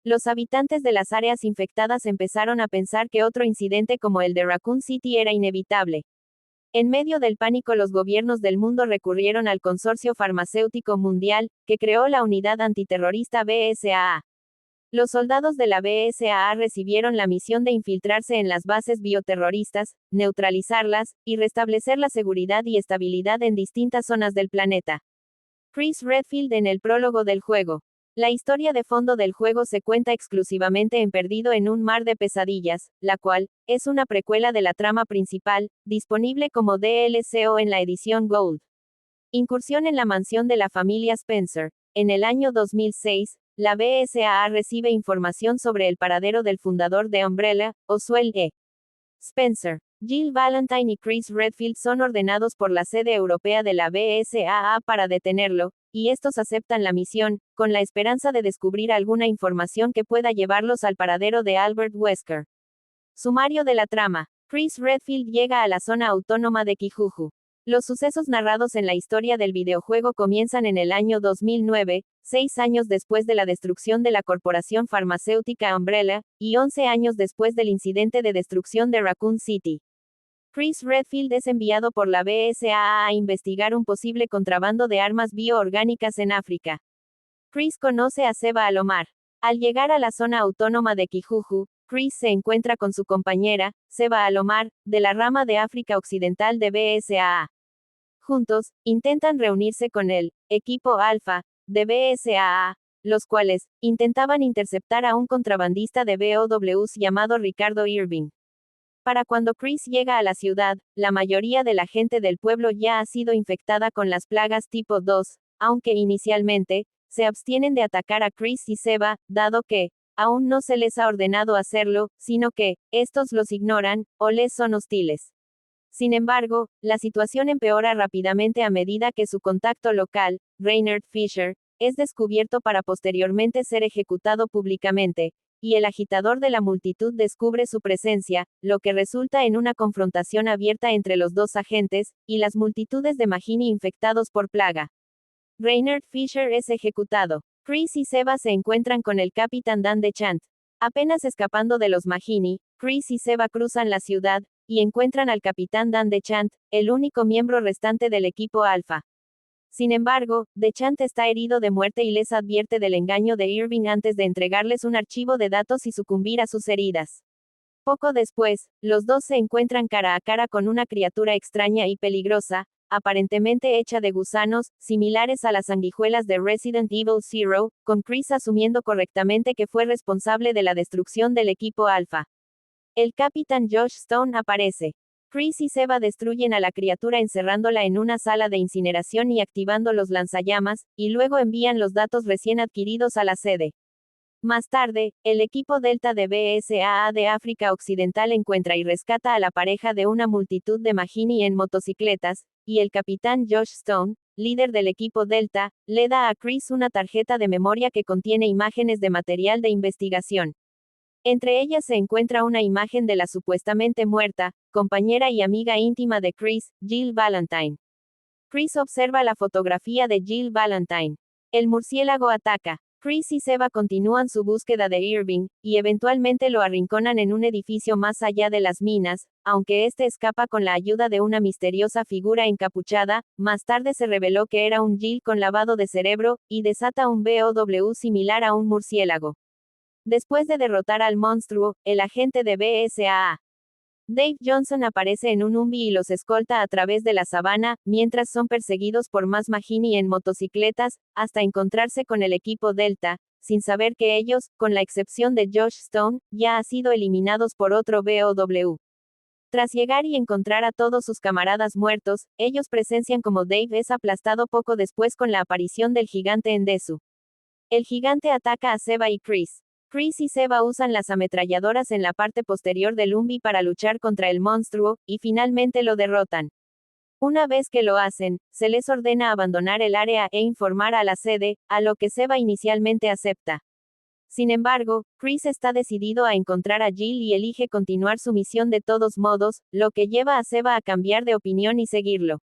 Los habitantes de las áreas infectadas empezaron a pensar que otro incidente como el de Raccoon City era inevitable. En medio del pánico, los gobiernos del mundo recurrieron al Consorcio Farmacéutico Mundial, que creó la unidad antiterrorista BSAA. Los soldados de la BSAA recibieron la misión de infiltrarse en las bases bioterroristas, neutralizarlas, y restablecer la seguridad y estabilidad en distintas zonas del planeta. Chris Redfield en el prólogo del juego. La historia de fondo del juego se cuenta exclusivamente en Perdido en un mar de pesadillas, la cual es una precuela de la trama principal, disponible como DLC o en la edición Gold. Incursión en la mansión de la familia Spencer. En el año 2006, la BSAA recibe información sobre el paradero del fundador de Umbrella, Oswald E. Spencer. Jill Valentine y Chris Redfield son ordenados por la sede europea de la BSAA para detenerlo, y estos aceptan la misión, con la esperanza de descubrir alguna información que pueda llevarlos al paradero de Albert Wesker. Sumario de la trama. Chris Redfield llega a la zona autónoma de Kijuju. Los sucesos narrados en la historia del videojuego comienzan en el año 2009, 6 años después de la destrucción de la corporación farmacéutica Umbrella, y 11 años después del incidente de destrucción de Raccoon City. Chris Redfield es enviado por la BSAA a investigar un posible contrabando de armas bioorgánicas en África. Chris conoce a Seba Alomar. Al llegar a la zona autónoma de Kijuju, Chris se encuentra con su compañera, Seba Alomar, de la rama de África Occidental de BSAA. Juntos, intentan reunirse con el equipo Alpha de BSAA, los cuales intentaban interceptar a un contrabandista de BOWs llamado Ricardo Irving. Para cuando Chris llega a la ciudad, la mayoría de la gente del pueblo ya ha sido infectada con las plagas tipo 2, aunque inicialmente, se abstienen de atacar a Chris y Seba, dado que, aún no se les ha ordenado hacerlo, sino que, estos los ignoran, o les son hostiles. Sin embargo, la situación empeora rápidamente a medida que su contacto local, Reinhard Fischer, es descubierto para posteriormente ser ejecutado públicamente, y el agitador de la multitud descubre su presencia, lo que resulta en una confrontación abierta entre los dos agentes, y las multitudes de Mahini infectados por plaga. Reynard Fisher es ejecutado. Chris y Seba se encuentran con el capitán Dan DeChant. Apenas escapando de los Mahini, Chris y Seba cruzan la ciudad, y encuentran al capitán Dan DeChant, el único miembro restante del equipo Alpha. Sin embargo, DeChant está herido de muerte y les advierte del engaño de Irving antes de entregarles un archivo de datos y sucumbir a sus heridas. Poco después, los dos se encuentran cara a cara con una criatura extraña y peligrosa, aparentemente hecha de gusanos, similares a las sanguijuelas de Resident Evil Zero, con Chris asumiendo correctamente que fue responsable de la destrucción del equipo Alpha. El capitán Josh Stone aparece. Chris y Seba destruyen a la criatura encerrándola en una sala de incineración y activando los lanzallamas, y luego envían los datos recién adquiridos a la sede. Más tarde, el equipo Delta de BSAA de África Occidental encuentra y rescata a la pareja de una multitud de Mahini en motocicletas, y el capitán Josh Stone, líder del equipo Delta, le da a Chris una tarjeta de memoria que contiene imágenes de material de investigación. Entre ellas se encuentra una imagen de la supuestamente muerta, compañera y amiga íntima de Chris, Jill Valentine. Chris observa la fotografía de Jill Valentine. El murciélago ataca. Chris y Seba continúan su búsqueda de Irving, y eventualmente lo arrinconan en un edificio más allá de las minas, aunque este escapa con la ayuda de una misteriosa figura encapuchada. Más tarde se reveló que era un Jill con lavado de cerebro, y desata un BOW similar a un murciélago. Después de derrotar al monstruo, el agente de BSAA, Dave Johnson aparece en un Humvee y los escolta a través de la sabana, mientras son perseguidos por más Mahini en motocicletas, hasta encontrarse con el equipo Delta, sin saber que ellos, con la excepción de Josh Stone, ya han sido eliminados por otro BOW. Tras llegar y encontrar a todos sus camaradas muertos, ellos presencian como Dave es aplastado poco después con la aparición del gigante Endesu. El gigante ataca a Seba y Chris. Chris y Seba usan las ametralladoras en la parte posterior del Humvee para luchar contra el monstruo, y finalmente lo derrotan. Una vez que lo hacen, se les ordena abandonar el área e informar a la sede, a lo que Seba inicialmente acepta. Sin embargo, Chris está decidido a encontrar a Jill y elige continuar su misión de todos modos, lo que lleva a Seba a cambiar de opinión y seguirlo.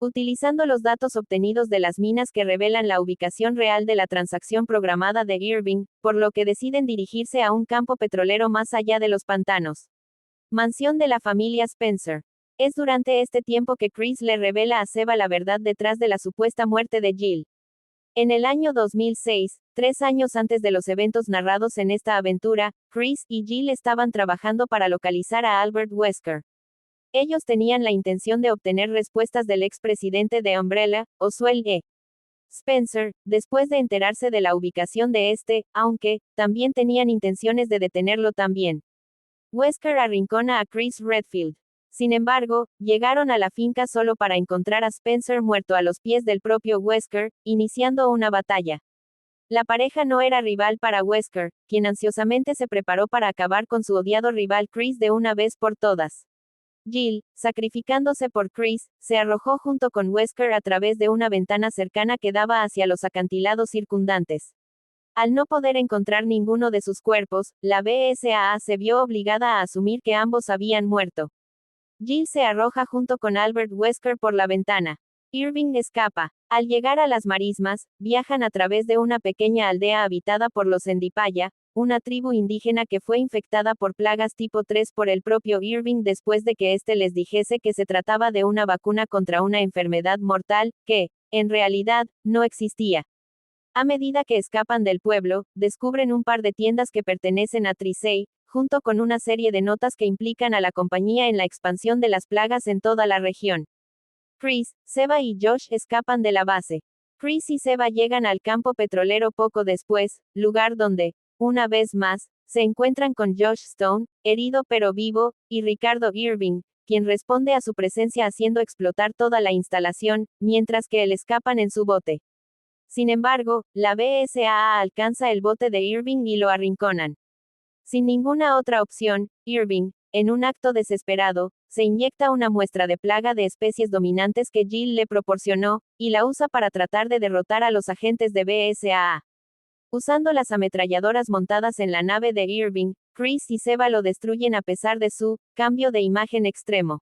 Utilizando los datos obtenidos de las minas que revelan la ubicación real de la transacción programada de Irving, por lo que deciden dirigirse a un campo petrolero más allá de los pantanos. Mansión de la familia Spencer. Es durante este tiempo que Chris le revela a Seba la verdad detrás de la supuesta muerte de Jill. En el año 2006, 3 años antes de los eventos narrados en esta aventura, Chris y Jill estaban trabajando para localizar a Albert Wesker. Ellos tenían la intención de obtener respuestas del expresidente de Umbrella, Oswald E. Spencer, después de enterarse de la ubicación de este, aunque, también tenían intenciones de detenerlo también. Wesker arrincona a Chris Redfield. Sin embargo, llegaron a la finca solo para encontrar a Spencer muerto a los pies del propio Wesker, iniciando una batalla. La pareja no era rival para Wesker, quien ansiosamente se preparó para acabar con su odiado rival Chris de una vez por todas. Jill, sacrificándose por Chris, se arrojó junto con Wesker a través de una ventana cercana que daba hacia los acantilados circundantes. Al no poder encontrar ninguno de sus cuerpos, la BSAA se vio obligada a asumir que ambos habían muerto. Jill se arroja junto con Albert Wesker por la ventana. Irving escapa. Al llegar a las marismas, viajan a través de una pequeña aldea habitada por los Endipaya, una tribu indígena que fue infectada por plagas tipo 3 por el propio Irving después de que éste les dijese que se trataba de una vacuna contra una enfermedad mortal, que, en realidad, no existía. A medida que escapan del pueblo, descubren un par de tiendas que pertenecen a Trisei, junto con una serie de notas que implican a la compañía en la expansión de las plagas en toda la región. Chris, Seba y Josh escapan de la base. Chris y Seba llegan al campo petrolero poco después, lugar donde, una vez más, se encuentran con Josh Stone, herido pero vivo, y Ricardo Irving, quien responde a su presencia haciendo explotar toda la instalación, mientras que él escapan en su bote. Sin embargo, la BSAA alcanza el bote de Irving y lo arrinconan. Sin ninguna otra opción, Irving, en un acto desesperado, se inyecta una muestra de plaga de especies dominantes que Jill le proporcionó, y la usa para tratar de derrotar a los agentes de BSAA. Usando las ametralladoras montadas en la nave de Irving, Chris y Seba lo destruyen a pesar de su cambio de imagen extremo.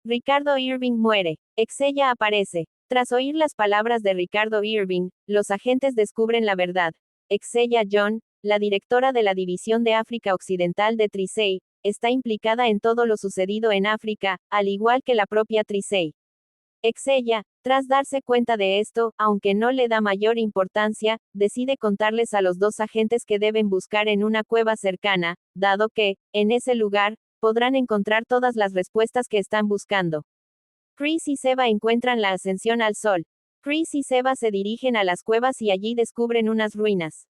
Ricardo Irving muere. Exella aparece. Tras oír las palabras de Ricardo Irving, los agentes descubren la verdad. Exella John, la directora de la División de África Occidental de Trisei, está implicada en todo lo sucedido en África, al igual que la propia Trisei. Exella, tras darse cuenta de esto, aunque no le da mayor importancia, decide contarles a los dos agentes que deben buscar en una cueva cercana, dado que, en ese lugar, podrán encontrar todas las respuestas que están buscando. Chris y Seba encuentran la ascensión al sol. Chris y Seba se dirigen a las cuevas y allí descubren unas ruinas.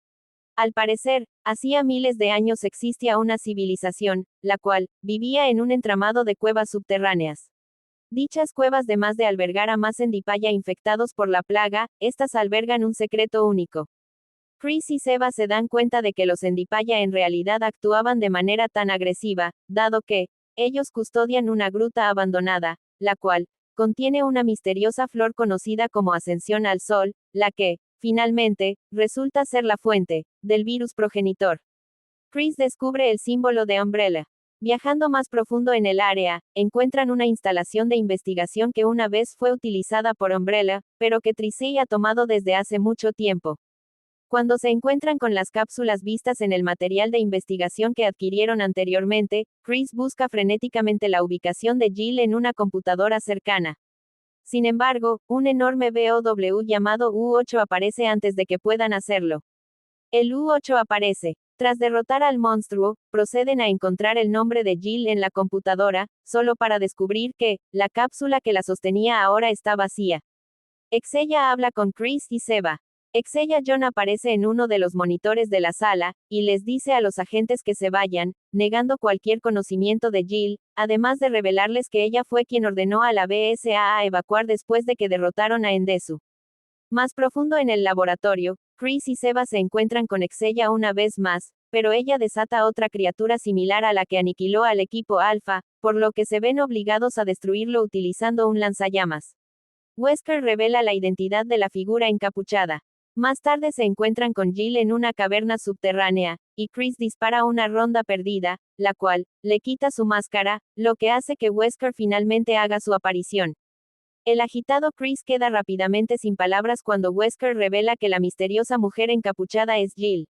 Al parecer, hacía miles de años existía una civilización, la cual vivía en un entramado de cuevas subterráneas. Dichas cuevas, además de albergar a más Endipaya infectados por la plaga, estas albergan un secreto único. Chris y Seba se dan cuenta de que los Endipaya en realidad actuaban de manera tan agresiva, dado que ellos custodian una gruta abandonada, la cual contiene una misteriosa flor conocida como Ascensión al Sol, la que, finalmente, resulta ser la fuente del virus progenitor. Chris descubre el símbolo de Umbrella. Viajando más profundo en el área, encuentran una instalación de investigación que una vez fue utilizada por Umbrella, pero que Trisei ha tomado desde hace mucho tiempo. Cuando se encuentran con las cápsulas vistas en el material de investigación que adquirieron anteriormente, Chris busca frenéticamente la ubicación de Jill en una computadora cercana. Sin embargo, un enorme BOW llamado U8 aparece antes de que puedan hacerlo. El U8 aparece. Tras derrotar al monstruo, proceden a encontrar el nombre de Jill en la computadora, solo para descubrir que la cápsula que la sostenía ahora está vacía. Exella habla con Chris y Seba. Exella John aparece en uno de los monitores de la sala, y les dice a los agentes que se vayan, negando cualquier conocimiento de Jill, además de revelarles que ella fue quien ordenó a la BSA a evacuar después de que derrotaron a Endesu. Más profundo en el laboratorio, Chris y Seba se encuentran con Exella una vez más, pero ella desata otra criatura similar a la que aniquiló al equipo Alpha, por lo que se ven obligados a destruirlo utilizando un lanzallamas. Wesker revela la identidad de la figura encapuchada. Más tarde se encuentran con Jill en una caverna subterránea, y Chris dispara una ronda perdida, la cual le quita su máscara, lo que hace que Wesker finalmente haga su aparición. El agitado Chris queda rápidamente sin palabras cuando Wesker revela que la misteriosa mujer encapuchada es Jill.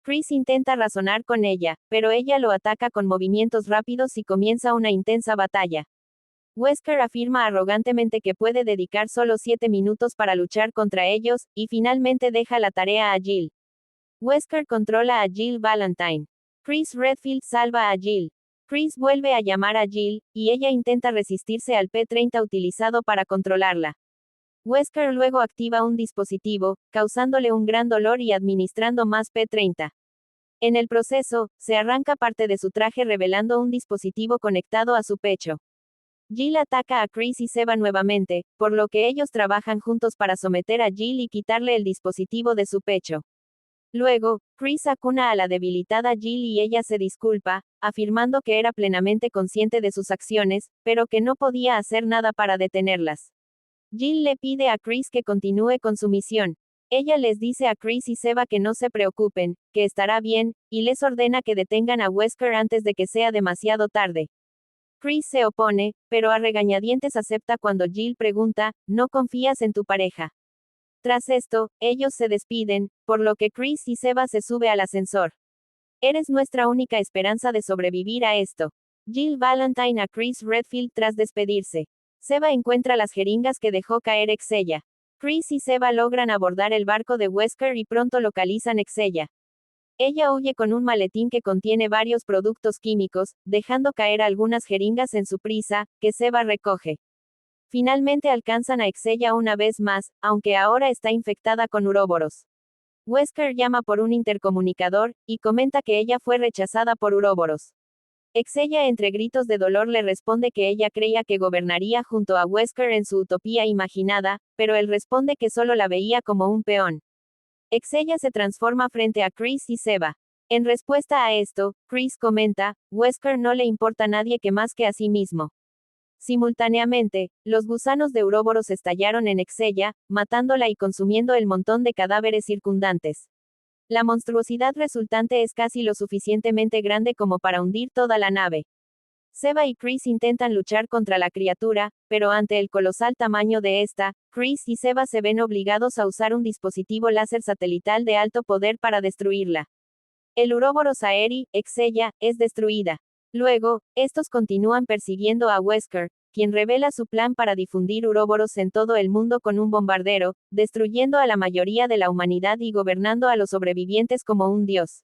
Chris intenta razonar con ella, pero ella lo ataca con movimientos rápidos y comienza una intensa batalla. Wesker afirma arrogantemente que puede dedicar solo 7 minutos para luchar contra ellos, y finalmente deja la tarea a Jill. Wesker controla a Jill Valentine. Chris Redfield salva a Jill. Chris vuelve a llamar a Jill, y ella intenta resistirse al P-30 utilizado para controlarla. Wesker luego activa un dispositivo, causándole un gran dolor y administrando más P-30. En el proceso, se arranca parte de su traje revelando un dispositivo conectado a su pecho. Jill ataca a Chris y Seba nuevamente, por lo que ellos trabajan juntos para someter a Jill y quitarle el dispositivo de su pecho. Luego, Chris acuna a la debilitada Jill y ella se disculpa, afirmando que era plenamente consciente de sus acciones, pero que no podía hacer nada para detenerlas. Jill le pide a Chris que continúe con su misión. Ella les dice a Chris y Seba que no se preocupen, que estará bien, y les ordena que detengan a Wesker antes de que sea demasiado tarde. Chris se opone, pero a regañadientes acepta cuando Jill pregunta, ¿no confías en tu pareja? Tras esto, ellos se despiden, por lo que Chris y Seba se sube al ascensor. Eres nuestra única esperanza de sobrevivir a esto. Jill Valentine a Chris Redfield tras despedirse. Seba encuentra las jeringas que dejó caer Exella. Chris y Seba logran abordar el barco de Wesker y pronto localizan Exella. Ella huye con un maletín que contiene varios productos químicos, dejando caer algunas jeringas en su prisa, que Seba recoge. Finalmente alcanzan a Exella una vez más, aunque ahora está infectada con uroboros. Wesker llama por un intercomunicador, y comenta que ella fue rechazada por uroboros. Exella entre gritos de dolor le responde que ella creía que gobernaría junto a Wesker en su utopía imaginada, pero él responde que solo la veía como un peón. Exella se transforma frente a Chris y Seba. En respuesta a esto, Chris comenta, Wesker no le importa a nadie que más que a sí mismo. Simultáneamente, los gusanos de uroboros estallaron en Exella, matándola y consumiendo el montón de cadáveres circundantes. La monstruosidad resultante es casi lo suficientemente grande como para hundir toda la nave. Seba y Chris intentan luchar contra la criatura, pero ante el colosal tamaño de esta, Chris y Seba se ven obligados a usar un dispositivo láser satelital de alto poder para destruirla. El Uroboros Aeri, Exella, es destruida. Luego, estos continúan persiguiendo a Wesker, quien revela su plan para difundir Uroboros en todo el mundo con un bombardero, destruyendo a la mayoría de la humanidad y gobernando a los sobrevivientes como un dios.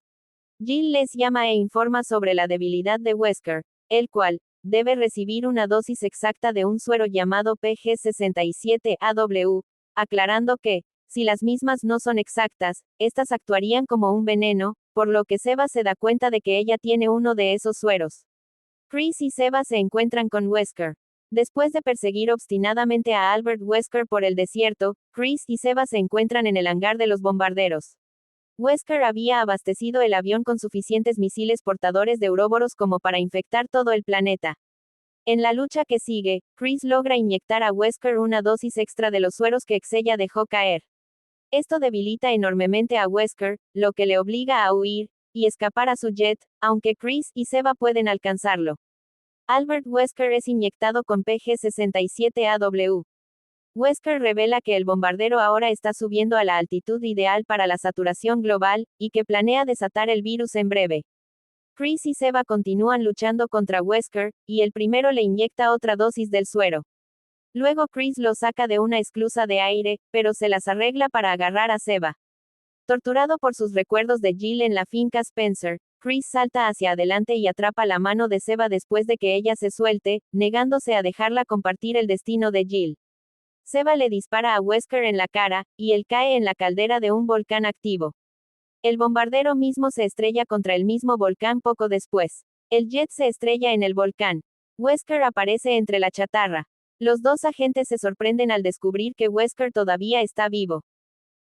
Jill les llama e informa sobre la debilidad de Wesker, el cual debe recibir una dosis exacta de un suero llamado PG-67AW, aclarando que, si las mismas no son exactas, estas actuarían como un veneno, por lo que Seba se da cuenta de que ella tiene uno de esos sueros. Chris y Seba se encuentran con Wesker. Después de perseguir obstinadamente a Albert Wesker por el desierto, Chris y Seba se encuentran en el hangar de los bombarderos. Wesker había abastecido el avión con suficientes misiles portadores de Uroboros como para infectar todo el planeta. En la lucha que sigue, Chris logra inyectar a Wesker una dosis extra de los sueros que Exella dejó caer. Esto debilita enormemente a Wesker, lo que le obliga a huir y escapar a su jet, aunque Chris y Seba pueden alcanzarlo. Albert Wesker es inyectado con PG-67AW. Wesker revela que el bombardero ahora está subiendo a la altitud ideal para la saturación global, y que planea desatar el virus en breve. Chris y Seba continúan luchando contra Wesker, y el primero le inyecta otra dosis del suero. Luego Chris lo saca de una esclusa de aire, pero se las arregla para agarrar a Seba. Torturado por sus recuerdos de Jill en la finca Spencer, Chris salta hacia adelante y atrapa la mano de Seba después de que ella se suelte, negándose a dejarla compartir el destino de Jill. Seba le dispara a Wesker en la cara, y él cae en la caldera de un volcán activo. El bombardero mismo se estrella contra el mismo volcán poco después. El jet se estrella en el volcán. Wesker aparece entre la chatarra. Los dos agentes se sorprenden al descubrir que Wesker todavía está vivo.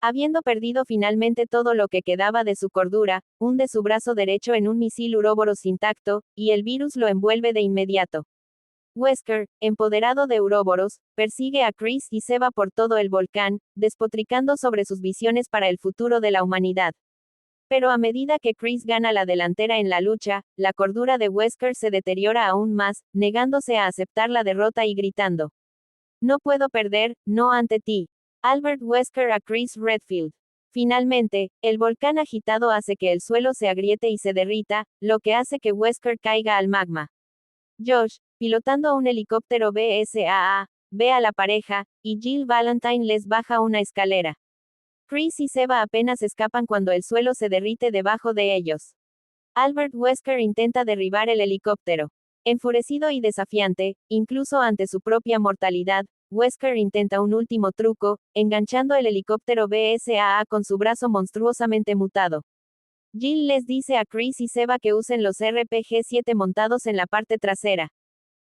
Habiendo perdido finalmente todo lo que quedaba de su cordura, hunde su brazo derecho en un misil Uroboros intacto, y el virus lo envuelve de inmediato. Wesker, empoderado de Uroboros, persigue a Chris y Seba por todo el volcán, despotricando sobre sus visiones para el futuro de la humanidad. Pero a medida que Chris gana la delantera en la lucha, la cordura de Wesker se deteriora aún más, negándose a aceptar la derrota y gritando: "No puedo perder, no ante ti". Albert Wesker a Chris Redfield. Finalmente, el volcán agitado hace que el suelo se agriete y se derrita, lo que hace que Wesker caiga al magma. Josh, pilotando un helicóptero BSAA, ve a la pareja, y Jill Valentine les baja una escalera. Chris y Seba apenas escapan cuando el suelo se derrite debajo de ellos. Albert Wesker intenta derribar el helicóptero. Enfurecido y desafiante, incluso ante su propia mortalidad, Wesker intenta un último truco, enganchando el helicóptero BSAA con su brazo monstruosamente mutado. Jill les dice a Chris y Seba que usen los RPG-7 montados en la parte trasera.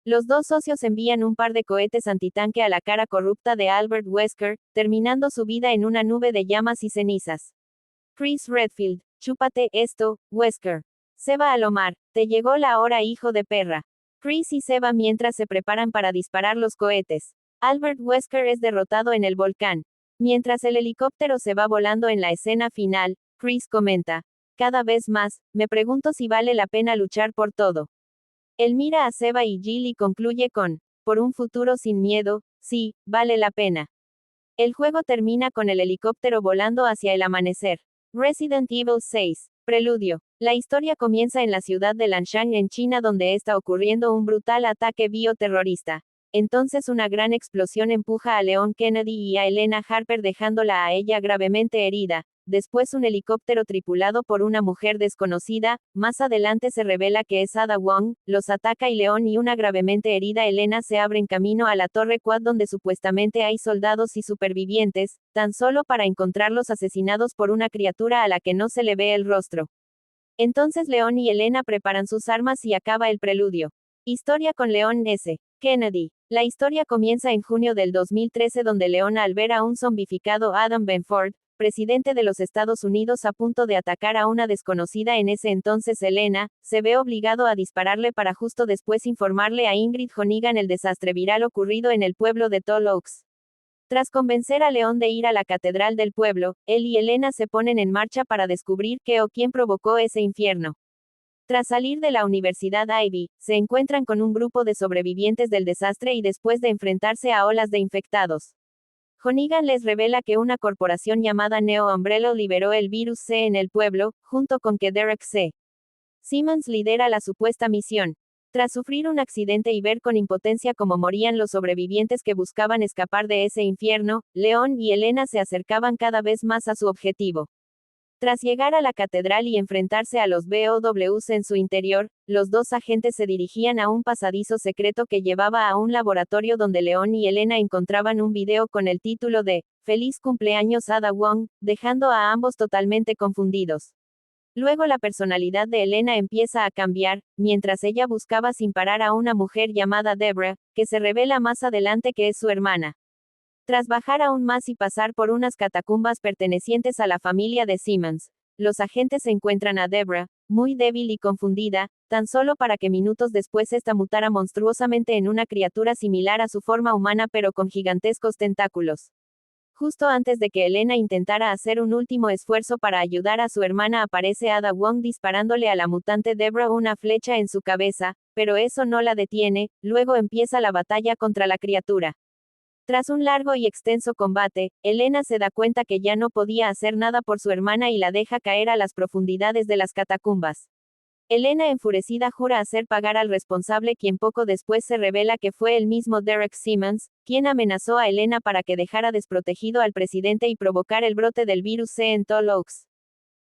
Los dos socios envían un par de cohetes antitanque a la cara corrupta de Albert Wesker, terminando su vida en una nube de llamas y cenizas. Chris Redfield: "Chúpate esto, Wesker". Seba Alomar: "Te llegó la hora, hijo de perra". Chris y Seba mientras se preparan para disparar los cohetes. Albert Wesker es derrotado en el volcán. Mientras el helicóptero se va volando en la escena final, Chris comenta: "Cada vez más, me pregunto si vale la pena luchar por todo". Él mira a Seba y Jill y concluye con: "Por un futuro sin miedo, sí, vale la pena". El juego termina con el helicóptero volando hacia el amanecer. Resident Evil 6. Preludio. La historia comienza en la ciudad de Lanshan en China, donde está ocurriendo un brutal ataque bioterrorista. Entonces una gran explosión empuja a Leon Kennedy y a Elena Harper dejándola a ella gravemente herida. Después un helicóptero tripulado por una mujer desconocida, más adelante se revela que es Ada Wong, los ataca y Leon y una gravemente herida Elena se abren camino a la Torre Quad donde supuestamente hay soldados y supervivientes, tan solo para encontrarlos asesinados por una criatura a la que no se le ve el rostro. Entonces Leon y Elena preparan sus armas y acaba el preludio. Historia con Leon S. Kennedy. La historia comienza en junio del 2013 donde Leon al ver a un zombificado Adam Benford, presidente de los Estados Unidos a punto de atacar a una desconocida en ese entonces Elena, se ve obligado a dispararle para justo después informarle a Ingrid Honeygan el desastre viral ocurrido en el pueblo de Tall Oaks. Tras convencer a Leon de ir a la catedral del pueblo, él y Elena se ponen en marcha para descubrir qué o quién provocó ese infierno. Tras salir de la Universidad Ivy, se encuentran con un grupo de sobrevivientes del desastre y después de enfrentarse a olas de infectados, Hannigan les revela que una corporación llamada Neo Umbrella liberó el virus C en el pueblo, junto con que Derek C. Simmons lidera la supuesta misión. Tras sufrir un accidente y ver con impotencia cómo morían los sobrevivientes que buscaban escapar de ese infierno, Leon y Elena se acercaban cada vez más a su objetivo. Tras llegar a la catedral y enfrentarse a los BOWs en su interior, los dos agentes se dirigían a un pasadizo secreto que llevaba a un laboratorio donde Leon y Elena encontraban un video con el título de "Feliz cumpleaños Ada Wong", dejando a ambos totalmente confundidos. Luego la personalidad de Elena empieza a cambiar, mientras ella buscaba sin parar a una mujer llamada Debra, que se revela más adelante que es su hermana. Tras bajar aún más y pasar por unas catacumbas pertenecientes a la familia de Simmons, los agentes encuentran a Debra, muy débil y confundida, tan solo para que minutos después esta mutara monstruosamente en una criatura similar a su forma humana pero con gigantescos tentáculos. Justo antes de que Elena intentara hacer un último esfuerzo para ayudar a su hermana aparece Ada Wong disparándole a la mutante Debra una flecha en su cabeza, pero eso no la detiene, luego empieza la batalla contra la criatura. Tras un largo y extenso combate, Elena se da cuenta que ya no podía hacer nada por su hermana y la deja caer a las profundidades de las catacumbas. Elena enfurecida jura hacer pagar al responsable, quien poco después se revela que fue el mismo Derek Simmons, quien amenazó a Elena para que dejara desprotegido al presidente y provocar el brote del virus C en Tall Oaks.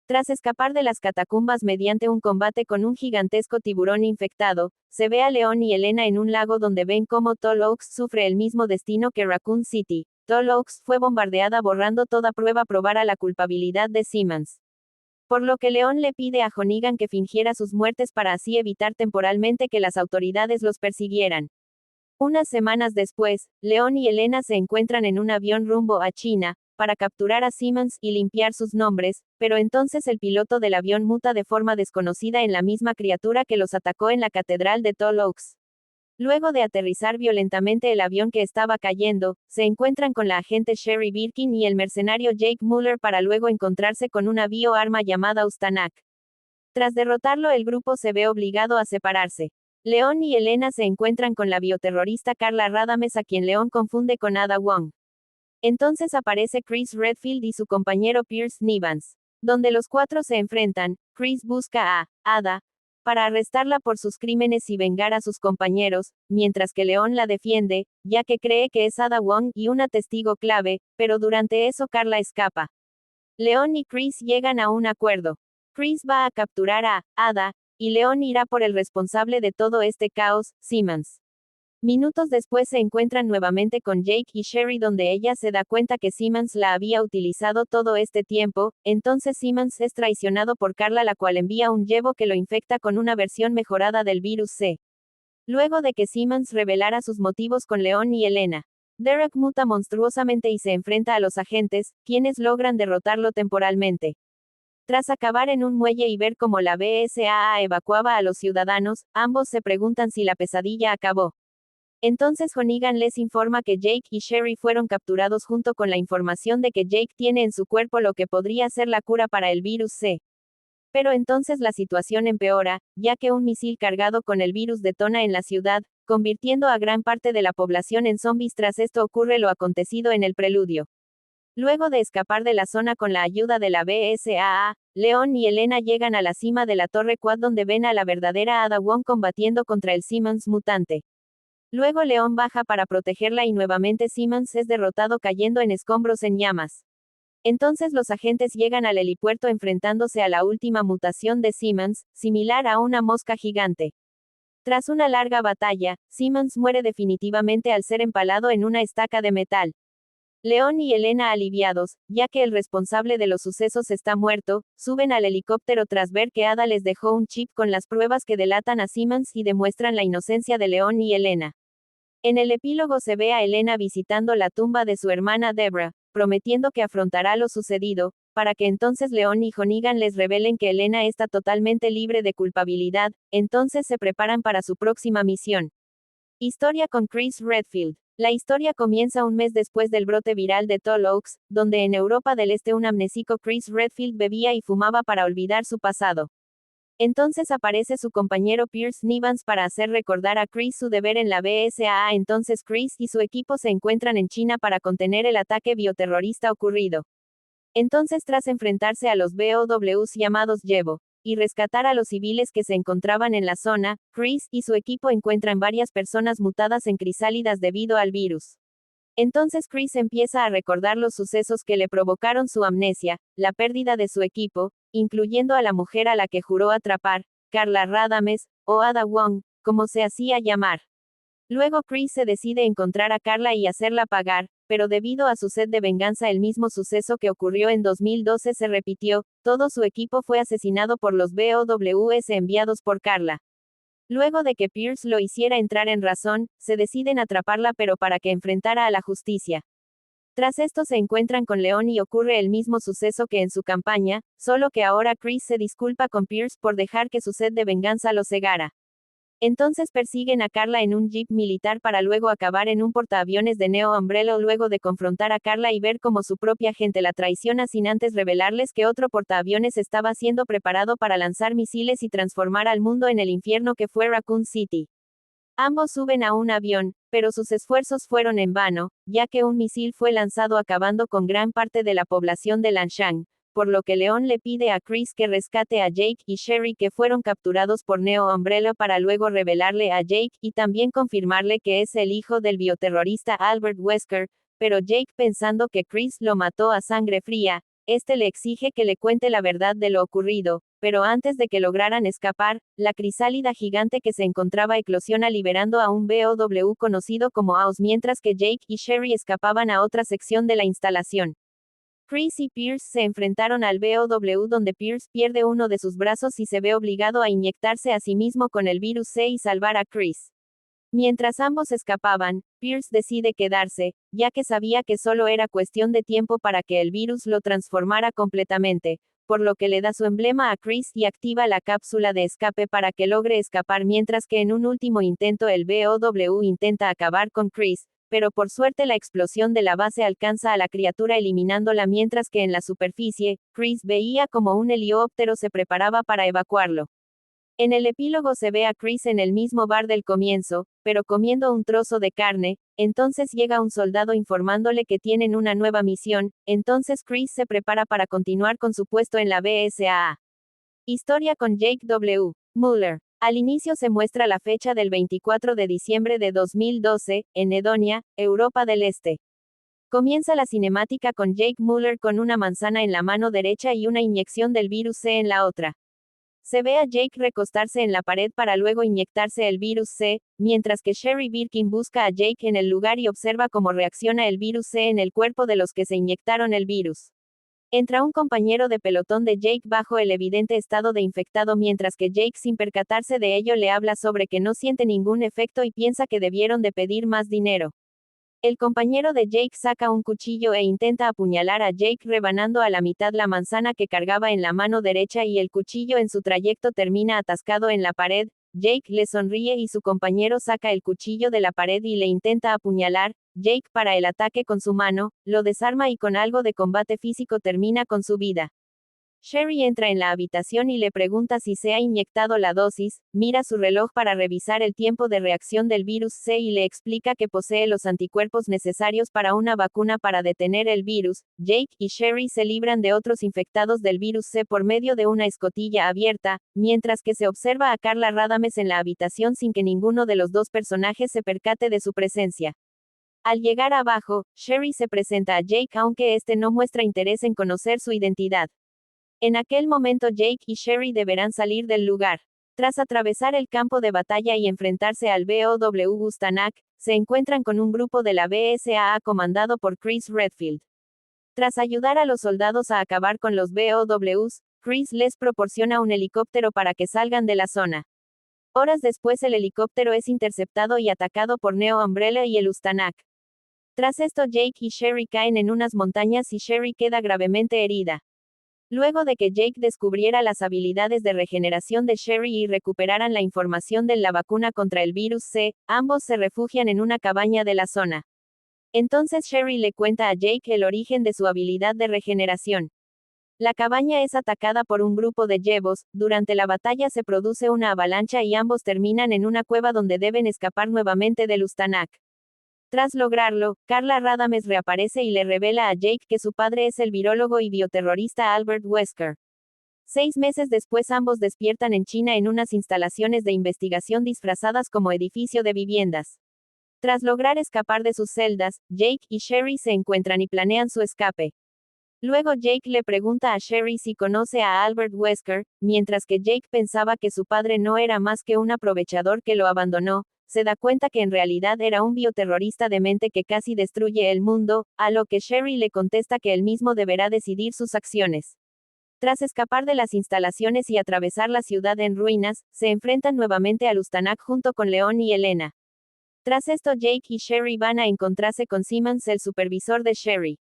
Tras escapar de las catacumbas mediante un combate con un gigantesco tiburón infectado, se ve a Leon y Elena en un lago donde ven cómo Tall Oaks sufre el mismo destino que Raccoon City. Tall Oaks fue bombardeada borrando toda prueba probara la culpabilidad de Simmons. Por lo que Leon le pide a Hannigan que fingiera sus muertes para así evitar temporalmente que las autoridades los persiguieran. Unas semanas después, Leon y Elena se encuentran en un avión rumbo a China, para capturar a Simmons y limpiar sus nombres, pero entonces el piloto del avión muta de forma desconocida en la misma criatura que los atacó en la catedral de Tall Oaks. Luego de aterrizar violentamente el avión que estaba cayendo, se encuentran con la agente Sherry Birkin y el mercenario Jake Muller para luego encontrarse con una bioarma llamada Ustanak. Tras derrotarlo, el grupo se ve obligado a separarse. Leon y Elena se encuentran con la bioterrorista Carla Radames, a quien Leon confunde con Ada Wong. Entonces aparece Chris Redfield y su compañero Pierce Nivans. Donde los cuatro se enfrentan, Chris busca a Ada para arrestarla por sus crímenes y vengar a sus compañeros, mientras que Leon la defiende, ya que cree que es Ada Wong y una testigo clave, pero durante eso Carla escapa. Leon y Chris llegan a un acuerdo. Chris va a capturar a Ada, y Leon irá por el responsable de todo este caos, Simmons. Minutos después se encuentran nuevamente con Jake y Sherry, donde ella se da cuenta que Simmons la había utilizado todo este tiempo. Entonces Simmons es traicionado por Carla, la cual envía un yevo que lo infecta con una versión mejorada del virus C. Luego de que Simmons revelara sus motivos con Leon y Elena, Derek muta monstruosamente y se enfrenta a los agentes, quienes logran derrotarlo temporalmente. Tras acabar en un muelle y ver cómo la BSAA evacuaba a los ciudadanos, ambos se preguntan si la pesadilla acabó. Entonces Hannigan les informa que Jake y Sherry fueron capturados junto con la información de que Jake tiene en su cuerpo lo que podría ser la cura para el virus C. Pero entonces la situación empeora, ya que un misil cargado con el virus detona en la ciudad, convirtiendo a gran parte de la población en zombies. Tras esto ocurre lo acontecido en el preludio. Luego de escapar de la zona con la ayuda de la BSAA, Leon y Elena llegan a la cima de la Torre Quad, donde ven a la verdadera Ada Wong combatiendo contra el Simmons mutante. Luego Leon baja para protegerla y nuevamente Simmons es derrotado cayendo en escombros en llamas. Entonces los agentes llegan al helipuerto enfrentándose a la última mutación de Simmons, similar a una mosca gigante. Tras una larga batalla, Simmons muere definitivamente al ser empalado en una estaca de metal. Leon y Elena, aliviados, ya que el responsable de los sucesos está muerto, suben al helicóptero tras ver que Ada les dejó un chip con las pruebas que delatan a Simmons y demuestran la inocencia de Leon y Elena. En el epílogo se ve a Elena visitando la tumba de su hermana Debra, prometiendo que afrontará lo sucedido, para que entonces Leon y Hannigan les revelen que Elena está totalmente libre de culpabilidad. Entonces se preparan para su próxima misión. Historia con Chris Redfield. La historia comienza un mes después del brote viral de Tall Oaks, donde en Europa del Este un amnésico Chris Redfield bebía y fumaba para olvidar su pasado. Entonces aparece su compañero Pierce Nivans para hacer recordar a Chris su deber en la BSAA. Entonces Chris y su equipo se encuentran en China para contener el ataque bioterrorista ocurrido. Entonces, tras enfrentarse a los BOWs llamados Yevo, y rescatar a los civiles que se encontraban en la zona, Chris y su equipo encuentran varias personas mutadas en crisálidas debido al virus. Entonces Chris empieza a recordar los sucesos que le provocaron su amnesia, la pérdida de su equipo, incluyendo a la mujer a la que juró atrapar, Carla Radames, o Ada Wong, como se hacía llamar. Luego Chris se decide encontrar a Carla y hacerla pagar, pero debido a su sed de venganza el mismo suceso que ocurrió en 2012 se repitió, todo su equipo fue asesinado por los BOWs enviados por Carla. Luego de que Pierce lo hiciera entrar en razón, se deciden atraparla pero para que enfrentara a la justicia. Tras esto se encuentran con Leon y ocurre el mismo suceso que en su campaña, solo que ahora Chris se disculpa con Pierce por dejar que su sed de venganza lo cegara. Entonces persiguen a Carla en un jeep militar para luego acabar en un portaaviones de Neo Umbrella luego de confrontar a Carla y ver cómo su propia gente la traiciona sin antes revelarles que otro portaaviones estaba siendo preparado para lanzar misiles y transformar al mundo en el infierno que fue Raccoon City. Ambos suben a un avión, pero sus esfuerzos fueron en vano, ya que un misil fue lanzado acabando con gran parte de la población de Lanshan, por lo que Leon le pide a Chris que rescate a Jake y Sherry que fueron capturados por Neo Umbrella para luego revelarle a Jake y también confirmarle que es el hijo del bioterrorista Albert Wesker, pero Jake pensando que Chris lo mató a sangre fría, este le exige que le cuente la verdad de lo ocurrido, pero antes de que lograran escapar, la crisálida gigante que se encontraba eclosiona liberando a un BOW conocido como AOS mientras que Jake y Sherry escapaban a otra sección de la instalación. Chris y Pierce se enfrentaron al BOW donde Pierce pierde uno de sus brazos y se ve obligado a inyectarse a sí mismo con el virus C y salvar a Chris. Mientras ambos escapaban, Pierce decide quedarse, ya que sabía que solo era cuestión de tiempo para que el virus lo transformara completamente, por lo que le da su emblema a Chris y activa la cápsula de escape para que logre escapar mientras que en un último intento el BOW intenta acabar con Chris, pero por suerte la explosión de la base alcanza a la criatura eliminándola mientras que en la superficie, Chris veía como un helicóptero se preparaba para evacuarlo. En el epílogo se ve a Chris en el mismo bar del comienzo, pero comiendo un trozo de carne, entonces llega un soldado informándole que tienen una nueva misión, entonces Chris se prepara para continuar con su puesto en la BSAA. Historia con Jake W. Mueller. Al inicio se muestra la fecha del 24 de diciembre de 2012, en Edonia, Europa del Este. Comienza la cinemática con Jake Mueller con una manzana en la mano derecha y una inyección del virus C en la otra. Se ve a Jake recostarse en la pared para luego inyectarse el virus C, mientras que Sherry Birkin busca a Jake en el lugar y observa cómo reacciona el virus C en el cuerpo de los que se inyectaron el virus. Entra un compañero de pelotón de Jake bajo el evidente estado de infectado mientras que Jake sin percatarse de ello le habla sobre que no siente ningún efecto y piensa que debieron de pedir más dinero. El compañero de Jake saca un cuchillo e intenta apuñalar a Jake rebanando a la mitad la manzana que cargaba en la mano derecha y el cuchillo en su trayecto termina atascado en la pared. Jake le sonríe y su compañero saca el cuchillo de la pared y le intenta apuñalar. Jake para el ataque con su mano, lo desarma y con algo de combate físico termina con su vida. Sherry entra en la habitación y le pregunta si se ha inyectado la dosis, mira su reloj para revisar el tiempo de reacción del virus C y le explica que posee los anticuerpos necesarios para una vacuna para detener el virus. Jake y Sherry se libran de otros infectados del virus C por medio de una escotilla abierta, mientras que se observa a Carla Radames en la habitación sin que ninguno de los dos personajes se percate de su presencia. Al llegar abajo, Sherry se presenta a Jake aunque este no muestra interés en conocer su identidad. En aquel momento Jake y Sherry deberán salir del lugar. Tras atravesar el campo de batalla y enfrentarse al BOW Gustanak, se encuentran con un grupo de la BSAA comandado por Chris Redfield. Tras ayudar a los soldados a acabar con los BOWs, Chris les proporciona un helicóptero para que salgan de la zona. Horas después el helicóptero es interceptado y atacado por Neo Umbrella y el Ustanak. Tras esto Jake y Sherry caen en unas montañas y Sherry queda gravemente herida. Luego de que Jake descubriera las habilidades de regeneración de Sherry y recuperaran la información de la vacuna contra el virus C, ambos se refugian en una cabaña de la zona. Entonces Sherry le cuenta a Jake el origen de su habilidad de regeneración. La cabaña es atacada por un grupo de yevos, durante la batalla se produce una avalancha y ambos terminan en una cueva donde deben escapar nuevamente del Ustanak. Tras lograrlo, Carla Radames reaparece y le revela a Jake que su padre es el virólogo y bioterrorista Albert Wesker. 6 meses después ambos despiertan en China en unas instalaciones de investigación disfrazadas como edificio de viviendas. Tras lograr escapar de sus celdas, Jake y Sherry se encuentran y planean su escape. Luego Jake le pregunta a Sherry si conoce a Albert Wesker, mientras que Jake pensaba que su padre no era más que un aprovechador que lo abandonó, se da cuenta que en realidad era un bioterrorista demente que casi destruye el mundo, a lo que Sherry le contesta que él mismo deberá decidir sus acciones. Tras escapar de las instalaciones y atravesar la ciudad en ruinas, se enfrentan nuevamente al Ustanak junto con Leon y Elena. Tras esto Jake y Sherry van a encontrarse con Simmons, el supervisor de Sherry.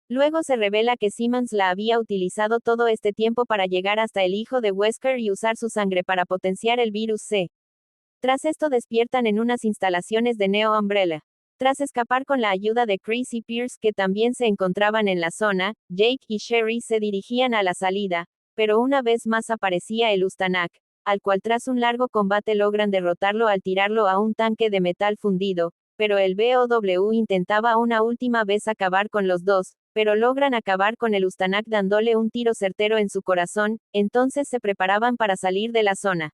Luego se revela que Simmons la había utilizado todo este tiempo para llegar hasta el hijo de Wesker y usar su sangre para potenciar el virus C. Tras esto despiertan en unas instalaciones de Neo Umbrella. Tras escapar con la ayuda de Chris y Pierce que también se encontraban en la zona, Jake y Sherry se dirigían a la salida, pero una vez más aparecía el Ustanak, al cual tras un largo combate logran derrotarlo al tirarlo a un tanque de metal fundido, pero el BOW intentaba una última vez acabar con los dos, pero logran acabar con el Ustanak dándole un tiro certero en su corazón, entonces se preparaban para salir de la zona.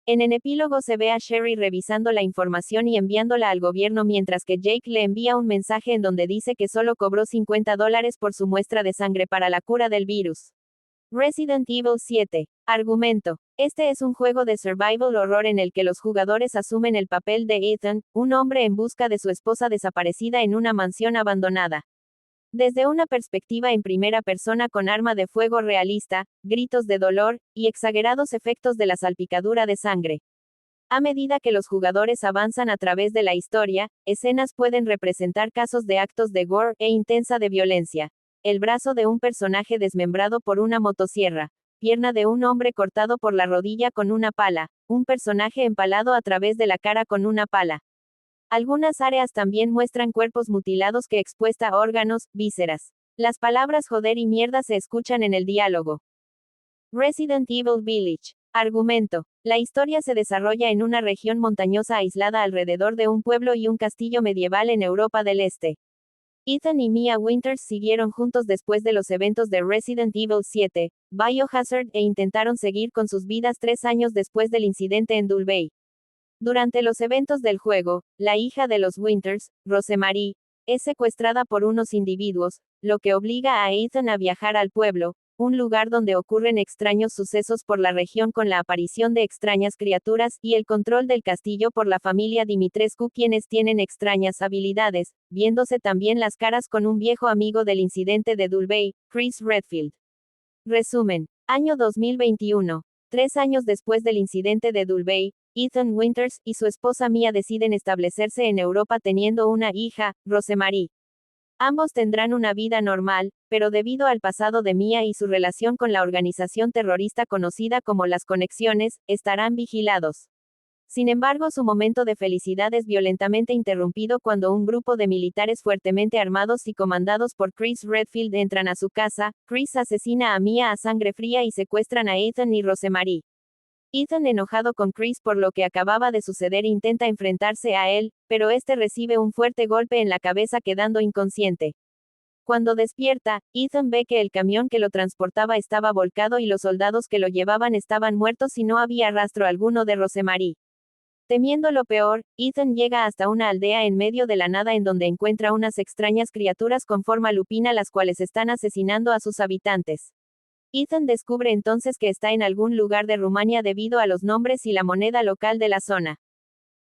En el epílogo se ve a Sherry revisando la información y enviándola al gobierno mientras que Jake le envía un mensaje en donde dice que solo cobró $50 por su muestra de sangre para la cura del virus. Resident Evil 7. Argumento. Este es un juego de survival horror en el que los jugadores asumen el papel de Ethan, un hombre en busca de su esposa desaparecida en una mansión abandonada. Desde una perspectiva en primera persona con arma de fuego realista, gritos de dolor, y exagerados efectos de la salpicadura de sangre. A medida que los jugadores avanzan a través de la historia, escenas pueden representar casos de actos de gore e intensa de violencia. El brazo de un personaje desmembrado por una motosierra, pierna de un hombre cortado por la rodilla con una pala, un personaje empalado a través de la cara con una pala. Algunas áreas también muestran cuerpos mutilados que expuesta órganos, vísceras. Las palabras joder y mierda se escuchan en el diálogo. Resident Evil Village. Argumento. La historia se desarrolla en una región montañosa aislada alrededor de un pueblo y un castillo medieval en Europa del Este. Ethan y Mia Winters siguieron juntos después de los eventos de Resident Evil 7, Biohazard e intentaron seguir con sus vidas 3 años después del incidente en Dulvey. Durante los eventos del juego, la hija de los Winters, Rosemary, es secuestrada por unos individuos, lo que obliga a Ethan a viajar al pueblo, un lugar donde ocurren extraños sucesos por la región con la aparición de extrañas criaturas y el control del castillo por la familia Dimitrescu quienes tienen extrañas habilidades, viéndose también las caras con un viejo amigo del incidente de Dulvey, Chris Redfield. Resumen. Año 2021. 3 años después del incidente de Dulvey, Ethan Winters y su esposa Mia deciden establecerse en Europa teniendo una hija, Rosemary. Ambos tendrán una vida normal, pero debido al pasado de Mia y su relación con la organización terrorista conocida como Las Conexiones, estarán vigilados. Sin embargo, su momento de felicidad es violentamente interrumpido cuando un grupo de militares fuertemente armados y comandados por Chris Redfield entran a su casa. Chris asesina a Mia a sangre fría y secuestran a Ethan y Rosemary. Ethan, enojado con Chris por lo que acababa de suceder, intenta enfrentarse a él, pero este recibe un fuerte golpe en la cabeza quedando inconsciente. Cuando despierta, Ethan ve que el camión que lo transportaba estaba volcado y los soldados que lo llevaban estaban muertos y no había rastro alguno de Rosemary. Temiendo lo peor, Ethan llega hasta una aldea en medio de la nada en donde encuentra unas extrañas criaturas con forma lupina las cuales están asesinando a sus habitantes. Ethan descubre entonces que está en algún lugar de Rumania debido a los nombres y la moneda local de la zona.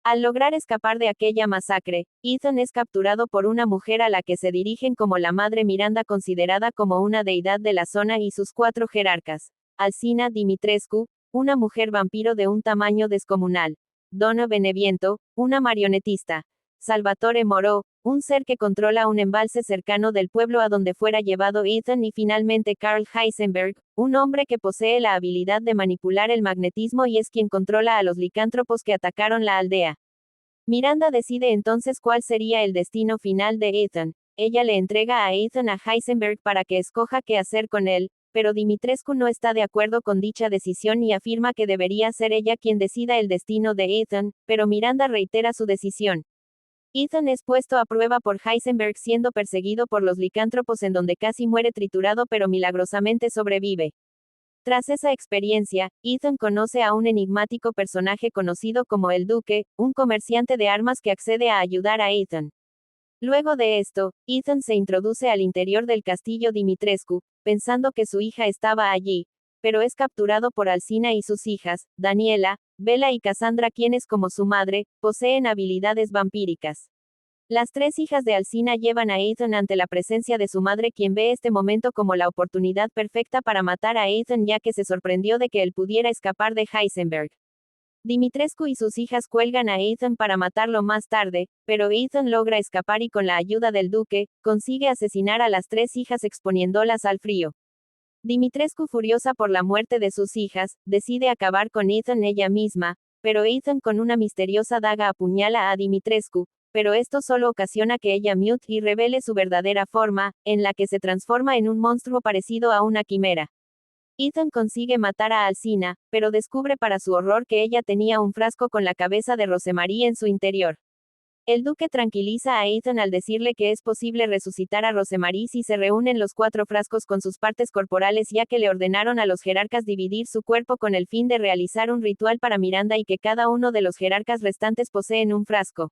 Al lograr escapar de aquella masacre, Ethan es capturado por una mujer a la que se dirigen como la Madre Miranda, considerada como una deidad de la zona, y sus 4 jerarcas. Alcina Dimitrescu, una mujer vampiro de un tamaño descomunal. Donna Beneviento, una marionetista. Salvatore Moreau, un ser que controla un embalse cercano del pueblo a donde fuera llevado Ethan y finalmente Carl Heisenberg, un hombre que posee la habilidad de manipular el magnetismo y es quien controla a los licántropos que atacaron la aldea. Miranda decide entonces cuál sería el destino final de Ethan. Ella le entrega a Ethan a Heisenberg para que escoja qué hacer con él, pero Dimitrescu no está de acuerdo con dicha decisión y afirma que debería ser ella quien decida el destino de Ethan, pero Miranda reitera su decisión. Ethan es puesto a prueba por Heisenberg siendo perseguido por los licántropos en donde casi muere triturado pero milagrosamente sobrevive. Tras esa experiencia, Ethan conoce a un enigmático personaje conocido como el Duque, un comerciante de armas que accede a ayudar a Ethan. Luego de esto, Ethan se introduce al interior del castillo Dimitrescu, pensando que su hija estaba allí, pero es capturado por Alcina y sus hijas, Daniela, Bella y Cassandra quienes como su madre, poseen habilidades vampíricas. Las tres hijas de Alcina llevan a Ethan ante la presencia de su madre quien ve este momento como la oportunidad perfecta para matar a Ethan ya que se sorprendió de que él pudiera escapar de Heisenberg. Dimitrescu y sus hijas cuelgan a Ethan para matarlo más tarde, pero Ethan logra escapar y con la ayuda del duque, consigue asesinar a las tres hijas exponiéndolas al frío. Dimitrescu furiosa por la muerte de sus hijas, decide acabar con Ethan ella misma, pero Ethan con una misteriosa daga apuñala a Dimitrescu, pero esto solo ocasiona que ella mute y revele su verdadera forma, en la que se transforma en un monstruo parecido a una quimera. Ethan consigue matar a Alcina, pero descubre para su horror que ella tenía un frasco con la cabeza de Rosemarie en su interior. El duque tranquiliza a Ethan al decirle que es posible resucitar a Rosemarie si se reúnen los 4 frascos con sus partes corporales ya que le ordenaron a los jerarcas dividir su cuerpo con el fin de realizar un ritual para Miranda y que cada uno de los jerarcas restantes poseen un frasco.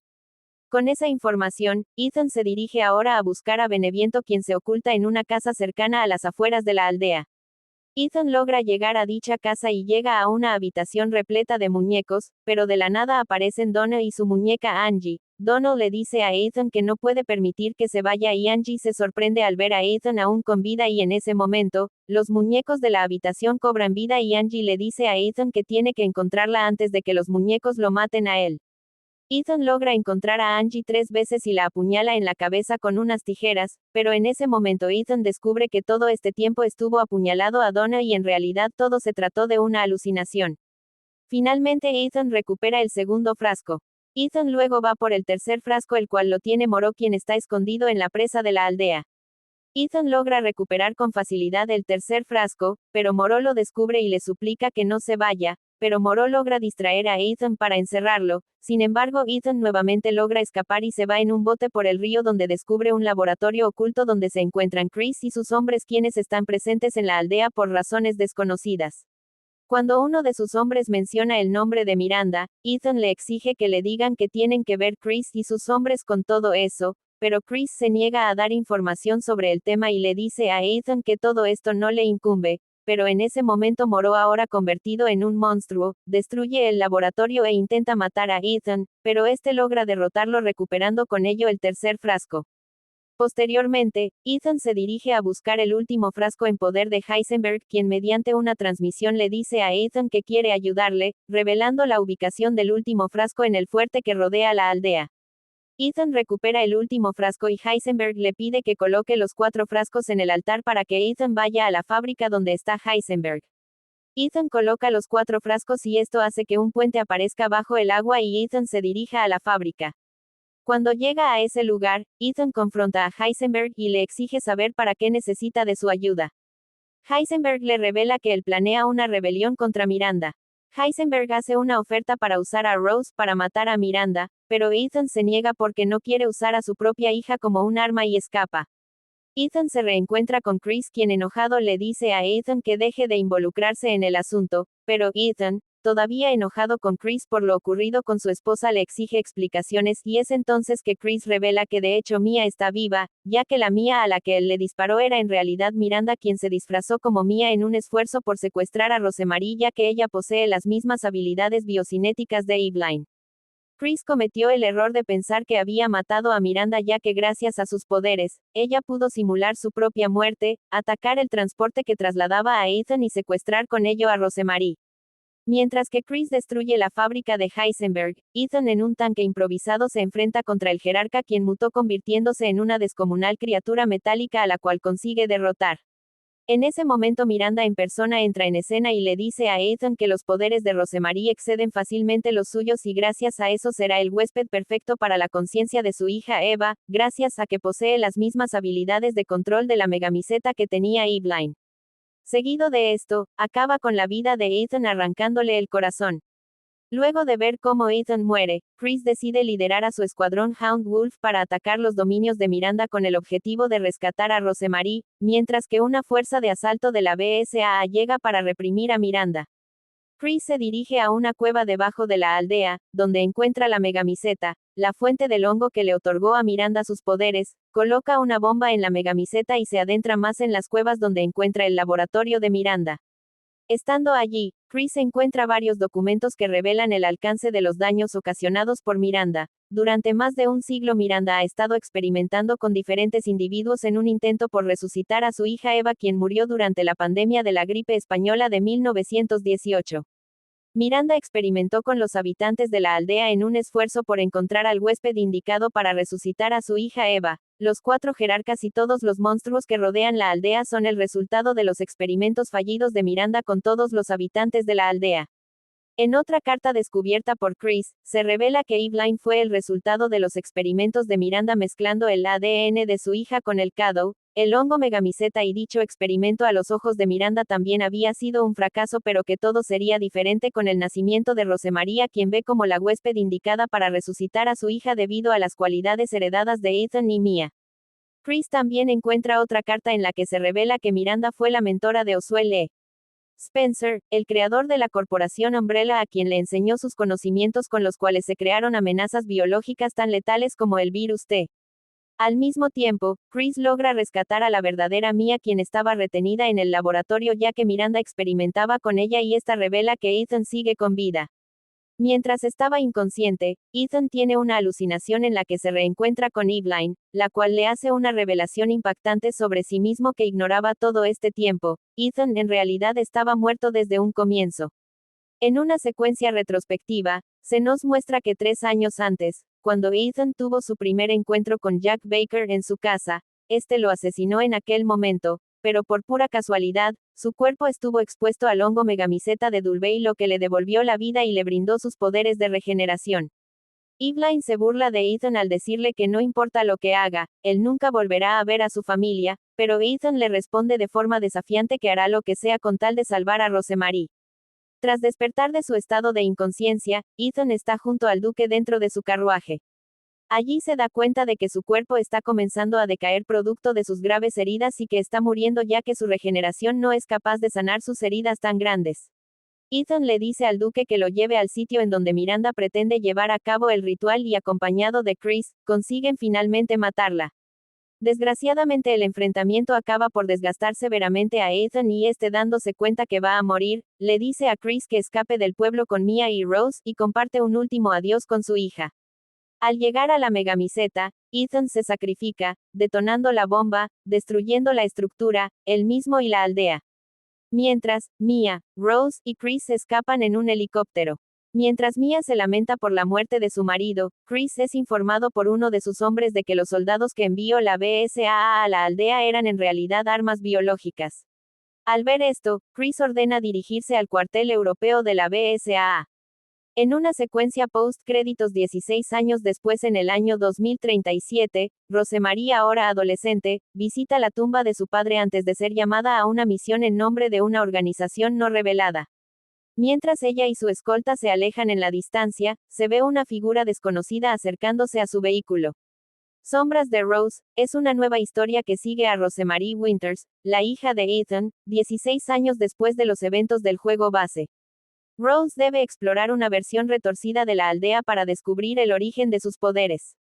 Con esa información, Ethan se dirige ahora a buscar a Beneviento quien se oculta en una casa cercana a las afueras de la aldea. Ethan logra llegar a dicha casa y llega a una habitación repleta de muñecos, pero de la nada aparecen Donna y su muñeca Angie. Donna le dice a Ethan que no puede permitir que se vaya y Angie se sorprende al ver a Ethan aún con vida y en ese momento, los muñecos de la habitación cobran vida y Angie le dice a Ethan que tiene que encontrarla antes de que los muñecos lo maten a él. Ethan logra encontrar a Angie 3 veces y la apuñala en la cabeza con unas tijeras, pero en ese momento Ethan descubre que todo este tiempo estuvo apuñalado a Donna y en realidad todo se trató de una alucinación. Finalmente Ethan recupera el segundo frasco. Ethan luego va por el tercer frasco el cual lo tiene Moreau quien está escondido en la presa de la aldea. Ethan logra recuperar con facilidad el tercer frasco, pero Moreau lo descubre y le suplica que no se vaya, pero Moreau logra distraer a Ethan para encerrarlo. Sin embargo, Ethan nuevamente logra escapar y se va en un bote por el río donde descubre un laboratorio oculto donde se encuentran Chris y sus hombres quienes están presentes en la aldea por razones desconocidas. Cuando uno de sus hombres menciona el nombre de Miranda, Ethan le exige que le digan que tienen que ver Chris y sus hombres con todo eso, pero Chris se niega a dar información sobre el tema y le dice a Ethan que todo esto no le incumbe, pero en ese momento Moreau ahora convertido en un monstruo, destruye el laboratorio e intenta matar a Ethan, pero este logra derrotarlo recuperando con ello el tercer frasco. Posteriormente, Ethan se dirige a buscar el último frasco en poder de Heisenberg quien mediante una transmisión le dice a Ethan que quiere ayudarle, revelando la ubicación del último frasco en el fuerte que rodea la aldea. Ethan recupera el último frasco y Heisenberg le pide que coloque los 4 frascos en el altar para que Ethan vaya a la fábrica donde está Heisenberg. Ethan coloca los 4 frascos y esto hace que un puente aparezca bajo el agua y Ethan se dirija a la fábrica. Cuando llega a ese lugar, Ethan confronta a Heisenberg y le exige saber para qué necesita de su ayuda. Heisenberg le revela que él planea una rebelión contra Miranda. Heisenberg hace una oferta para usar a Rose para matar a Miranda, pero Ethan se niega porque no quiere usar a su propia hija como un arma y escapa. Ethan se reencuentra con Chris quien enojado le dice a Ethan que deje de involucrarse en el asunto, pero Ethan, todavía enojado con Chris por lo ocurrido con su esposa le exige explicaciones y es entonces que Chris revela que de hecho Mia está viva, ya que la Mia a la que él le disparó era en realidad Miranda quien se disfrazó como Mia en un esfuerzo por secuestrar a Rosemarie ya que ella posee las mismas habilidades biocinéticas de Eveline. Chris cometió el error de pensar que había matado a Miranda ya que gracias a sus poderes, ella pudo simular su propia muerte, atacar el transporte que trasladaba a Ethan y secuestrar con ello a Rosemarie. Mientras que Chris destruye la fábrica de Heisenberg, Ethan en un tanque improvisado se enfrenta contra el jerarca quien mutó convirtiéndose en una descomunal criatura metálica a la cual consigue derrotar. En ese momento Miranda en persona entra en escena y le dice a Ethan que los poderes de Rosemary exceden fácilmente los suyos y gracias a eso será el huésped perfecto para la conciencia de su hija Eva, gracias a que posee las mismas habilidades de control de la megamiseta que tenía Evelyn. Seguido de esto, acaba con la vida de Ethan arrancándole el corazón. Luego de ver cómo Ethan muere, Chris decide liderar a su escuadrón Hound Wolf para atacar los dominios de Miranda con el objetivo de rescatar a Rosemary, mientras que una fuerza de asalto de la BSAA llega para reprimir a Miranda. Chris se dirige a una cueva debajo de la aldea, donde encuentra la megamiseta, la fuente del hongo que le otorgó a Miranda sus poderes, coloca una bomba en la megamiseta y se adentra más en las cuevas donde encuentra el laboratorio de Miranda. Estando allí, Chris encuentra varios documentos que revelan el alcance de los daños ocasionados por Miranda. Durante más de un siglo Miranda ha estado experimentando con diferentes individuos en un intento por resucitar a su hija Eva quien murió durante la pandemia de la gripe española de 1918. Miranda experimentó con los habitantes de la aldea en un esfuerzo por encontrar al huésped indicado para resucitar a su hija Eva. Los 4 jerarcas y todos los monstruos que rodean la aldea son el resultado de los experimentos fallidos de Miranda con todos los habitantes de la aldea. En otra carta descubierta por Chris, se revela que Evelyn fue el resultado de los experimentos de Miranda mezclando el ADN de su hija con el Shadow, el hongo megamiseta y dicho experimento a los ojos de Miranda también había sido un fracaso pero que todo sería diferente con el nacimiento de Rosemary a quien ve como la huésped indicada para resucitar a su hija debido a las cualidades heredadas de Ethan y Mia. Chris también encuentra otra carta en la que se revela que Miranda fue la mentora de Oswald E. Spencer, el creador de la corporación Umbrella a quien le enseñó sus conocimientos con los cuales se crearon amenazas biológicas tan letales como el virus T. Al mismo tiempo, Chris logra rescatar a la verdadera Mia quien estaba retenida en el laboratorio ya que Miranda experimentaba con ella y esta revela que Ethan sigue con vida. Mientras estaba inconsciente, Ethan tiene una alucinación en la que se reencuentra con Evelyn, la cual le hace una revelación impactante sobre sí mismo que ignoraba todo este tiempo. Ethan en realidad estaba muerto desde un comienzo. En una secuencia retrospectiva, se nos muestra que 3 años antes, cuando Ethan tuvo su primer encuentro con Jack Baker en su casa, este lo asesinó en aquel momento, pero por pura casualidad, su cuerpo estuvo expuesto al hongo megamiseta de Dulvey lo que le devolvió la vida y le brindó sus poderes de regeneración. Evelyn se burla de Ethan al decirle que no importa lo que haga, él nunca volverá a ver a su familia, pero Ethan le responde de forma desafiante que hará lo que sea con tal de salvar a Rosemary. Tras despertar de su estado de inconsciencia, Ethan está junto al duque dentro de su carruaje. Allí se da cuenta de que su cuerpo está comenzando a decaer producto de sus graves heridas y que está muriendo ya que su regeneración no es capaz de sanar sus heridas tan grandes. Ethan le dice al duque que lo lleve al sitio en donde Miranda pretende llevar a cabo el ritual y acompañado de Chris, consiguen finalmente matarla. Desgraciadamente el enfrentamiento acaba por desgastar severamente a Ethan y este dándose cuenta que va a morir, le dice a Chris que escape del pueblo con Mia y Rose y comparte un último adiós con su hija. Al llegar a la megamiseta, Ethan se sacrifica, detonando la bomba, destruyendo la estructura, él mismo y la aldea. Mientras, Mia, Rose y Chris escapan en un helicóptero. Mientras Mia se lamenta por la muerte de su marido, Chris es informado por uno de sus hombres de que los soldados que envió la BSAA a la aldea eran en realidad armas biológicas. Al ver esto, Chris ordena dirigirse al cuartel europeo de la BSAA. En una secuencia post-créditos 16 años después en el año 2037, Rosemary ahora adolescente, visita la tumba de su padre antes de ser llamada a una misión en nombre de una organización no revelada. Mientras ella y su escolta se alejan en la distancia, se ve una figura desconocida acercándose a su vehículo. Sombras de Rose, es una nueva historia que sigue a Rosemary Winters, la hija de Ethan, 16 años después de los eventos del juego base. Rose debe explorar una versión retorcida de la aldea para descubrir el origen de sus poderes.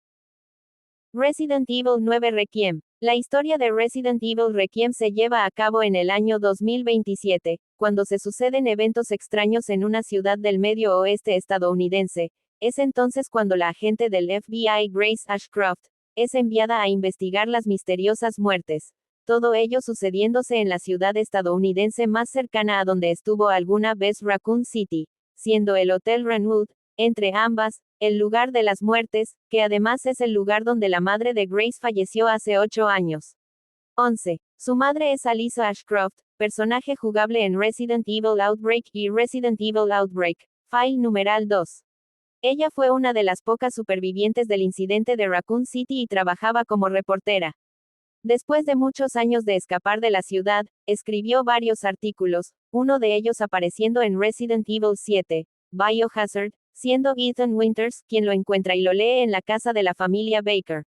Resident Evil 9 Requiem. La historia de Resident Evil Requiem se lleva a cabo en el año 2027, cuando se suceden eventos extraños en una ciudad del medio oeste estadounidense. Es entonces cuando la agente del FBI Grace Ashcroft es enviada a investigar las misteriosas muertes. Todo ello sucediéndose en la ciudad estadounidense más cercana a donde estuvo alguna vez Raccoon City. siendo el Hotel Ranwood, entre ambas, el lugar de las muertes, que además es el lugar donde la madre de Grace falleció hace 8 años. 11. Su madre es Alyssa Ashcroft, personaje jugable en Resident Evil Outbreak y Resident Evil Outbreak, File numeral 2. Ella fue una de las pocas supervivientes del incidente de Raccoon City y trabajaba como reportera. Después de muchos años de escapar de la ciudad, escribió varios artículos, uno de ellos apareciendo en Resident Evil 7, Biohazard, siendo Ethan Winters quien lo encuentra y lo lee en la casa de la familia Baker.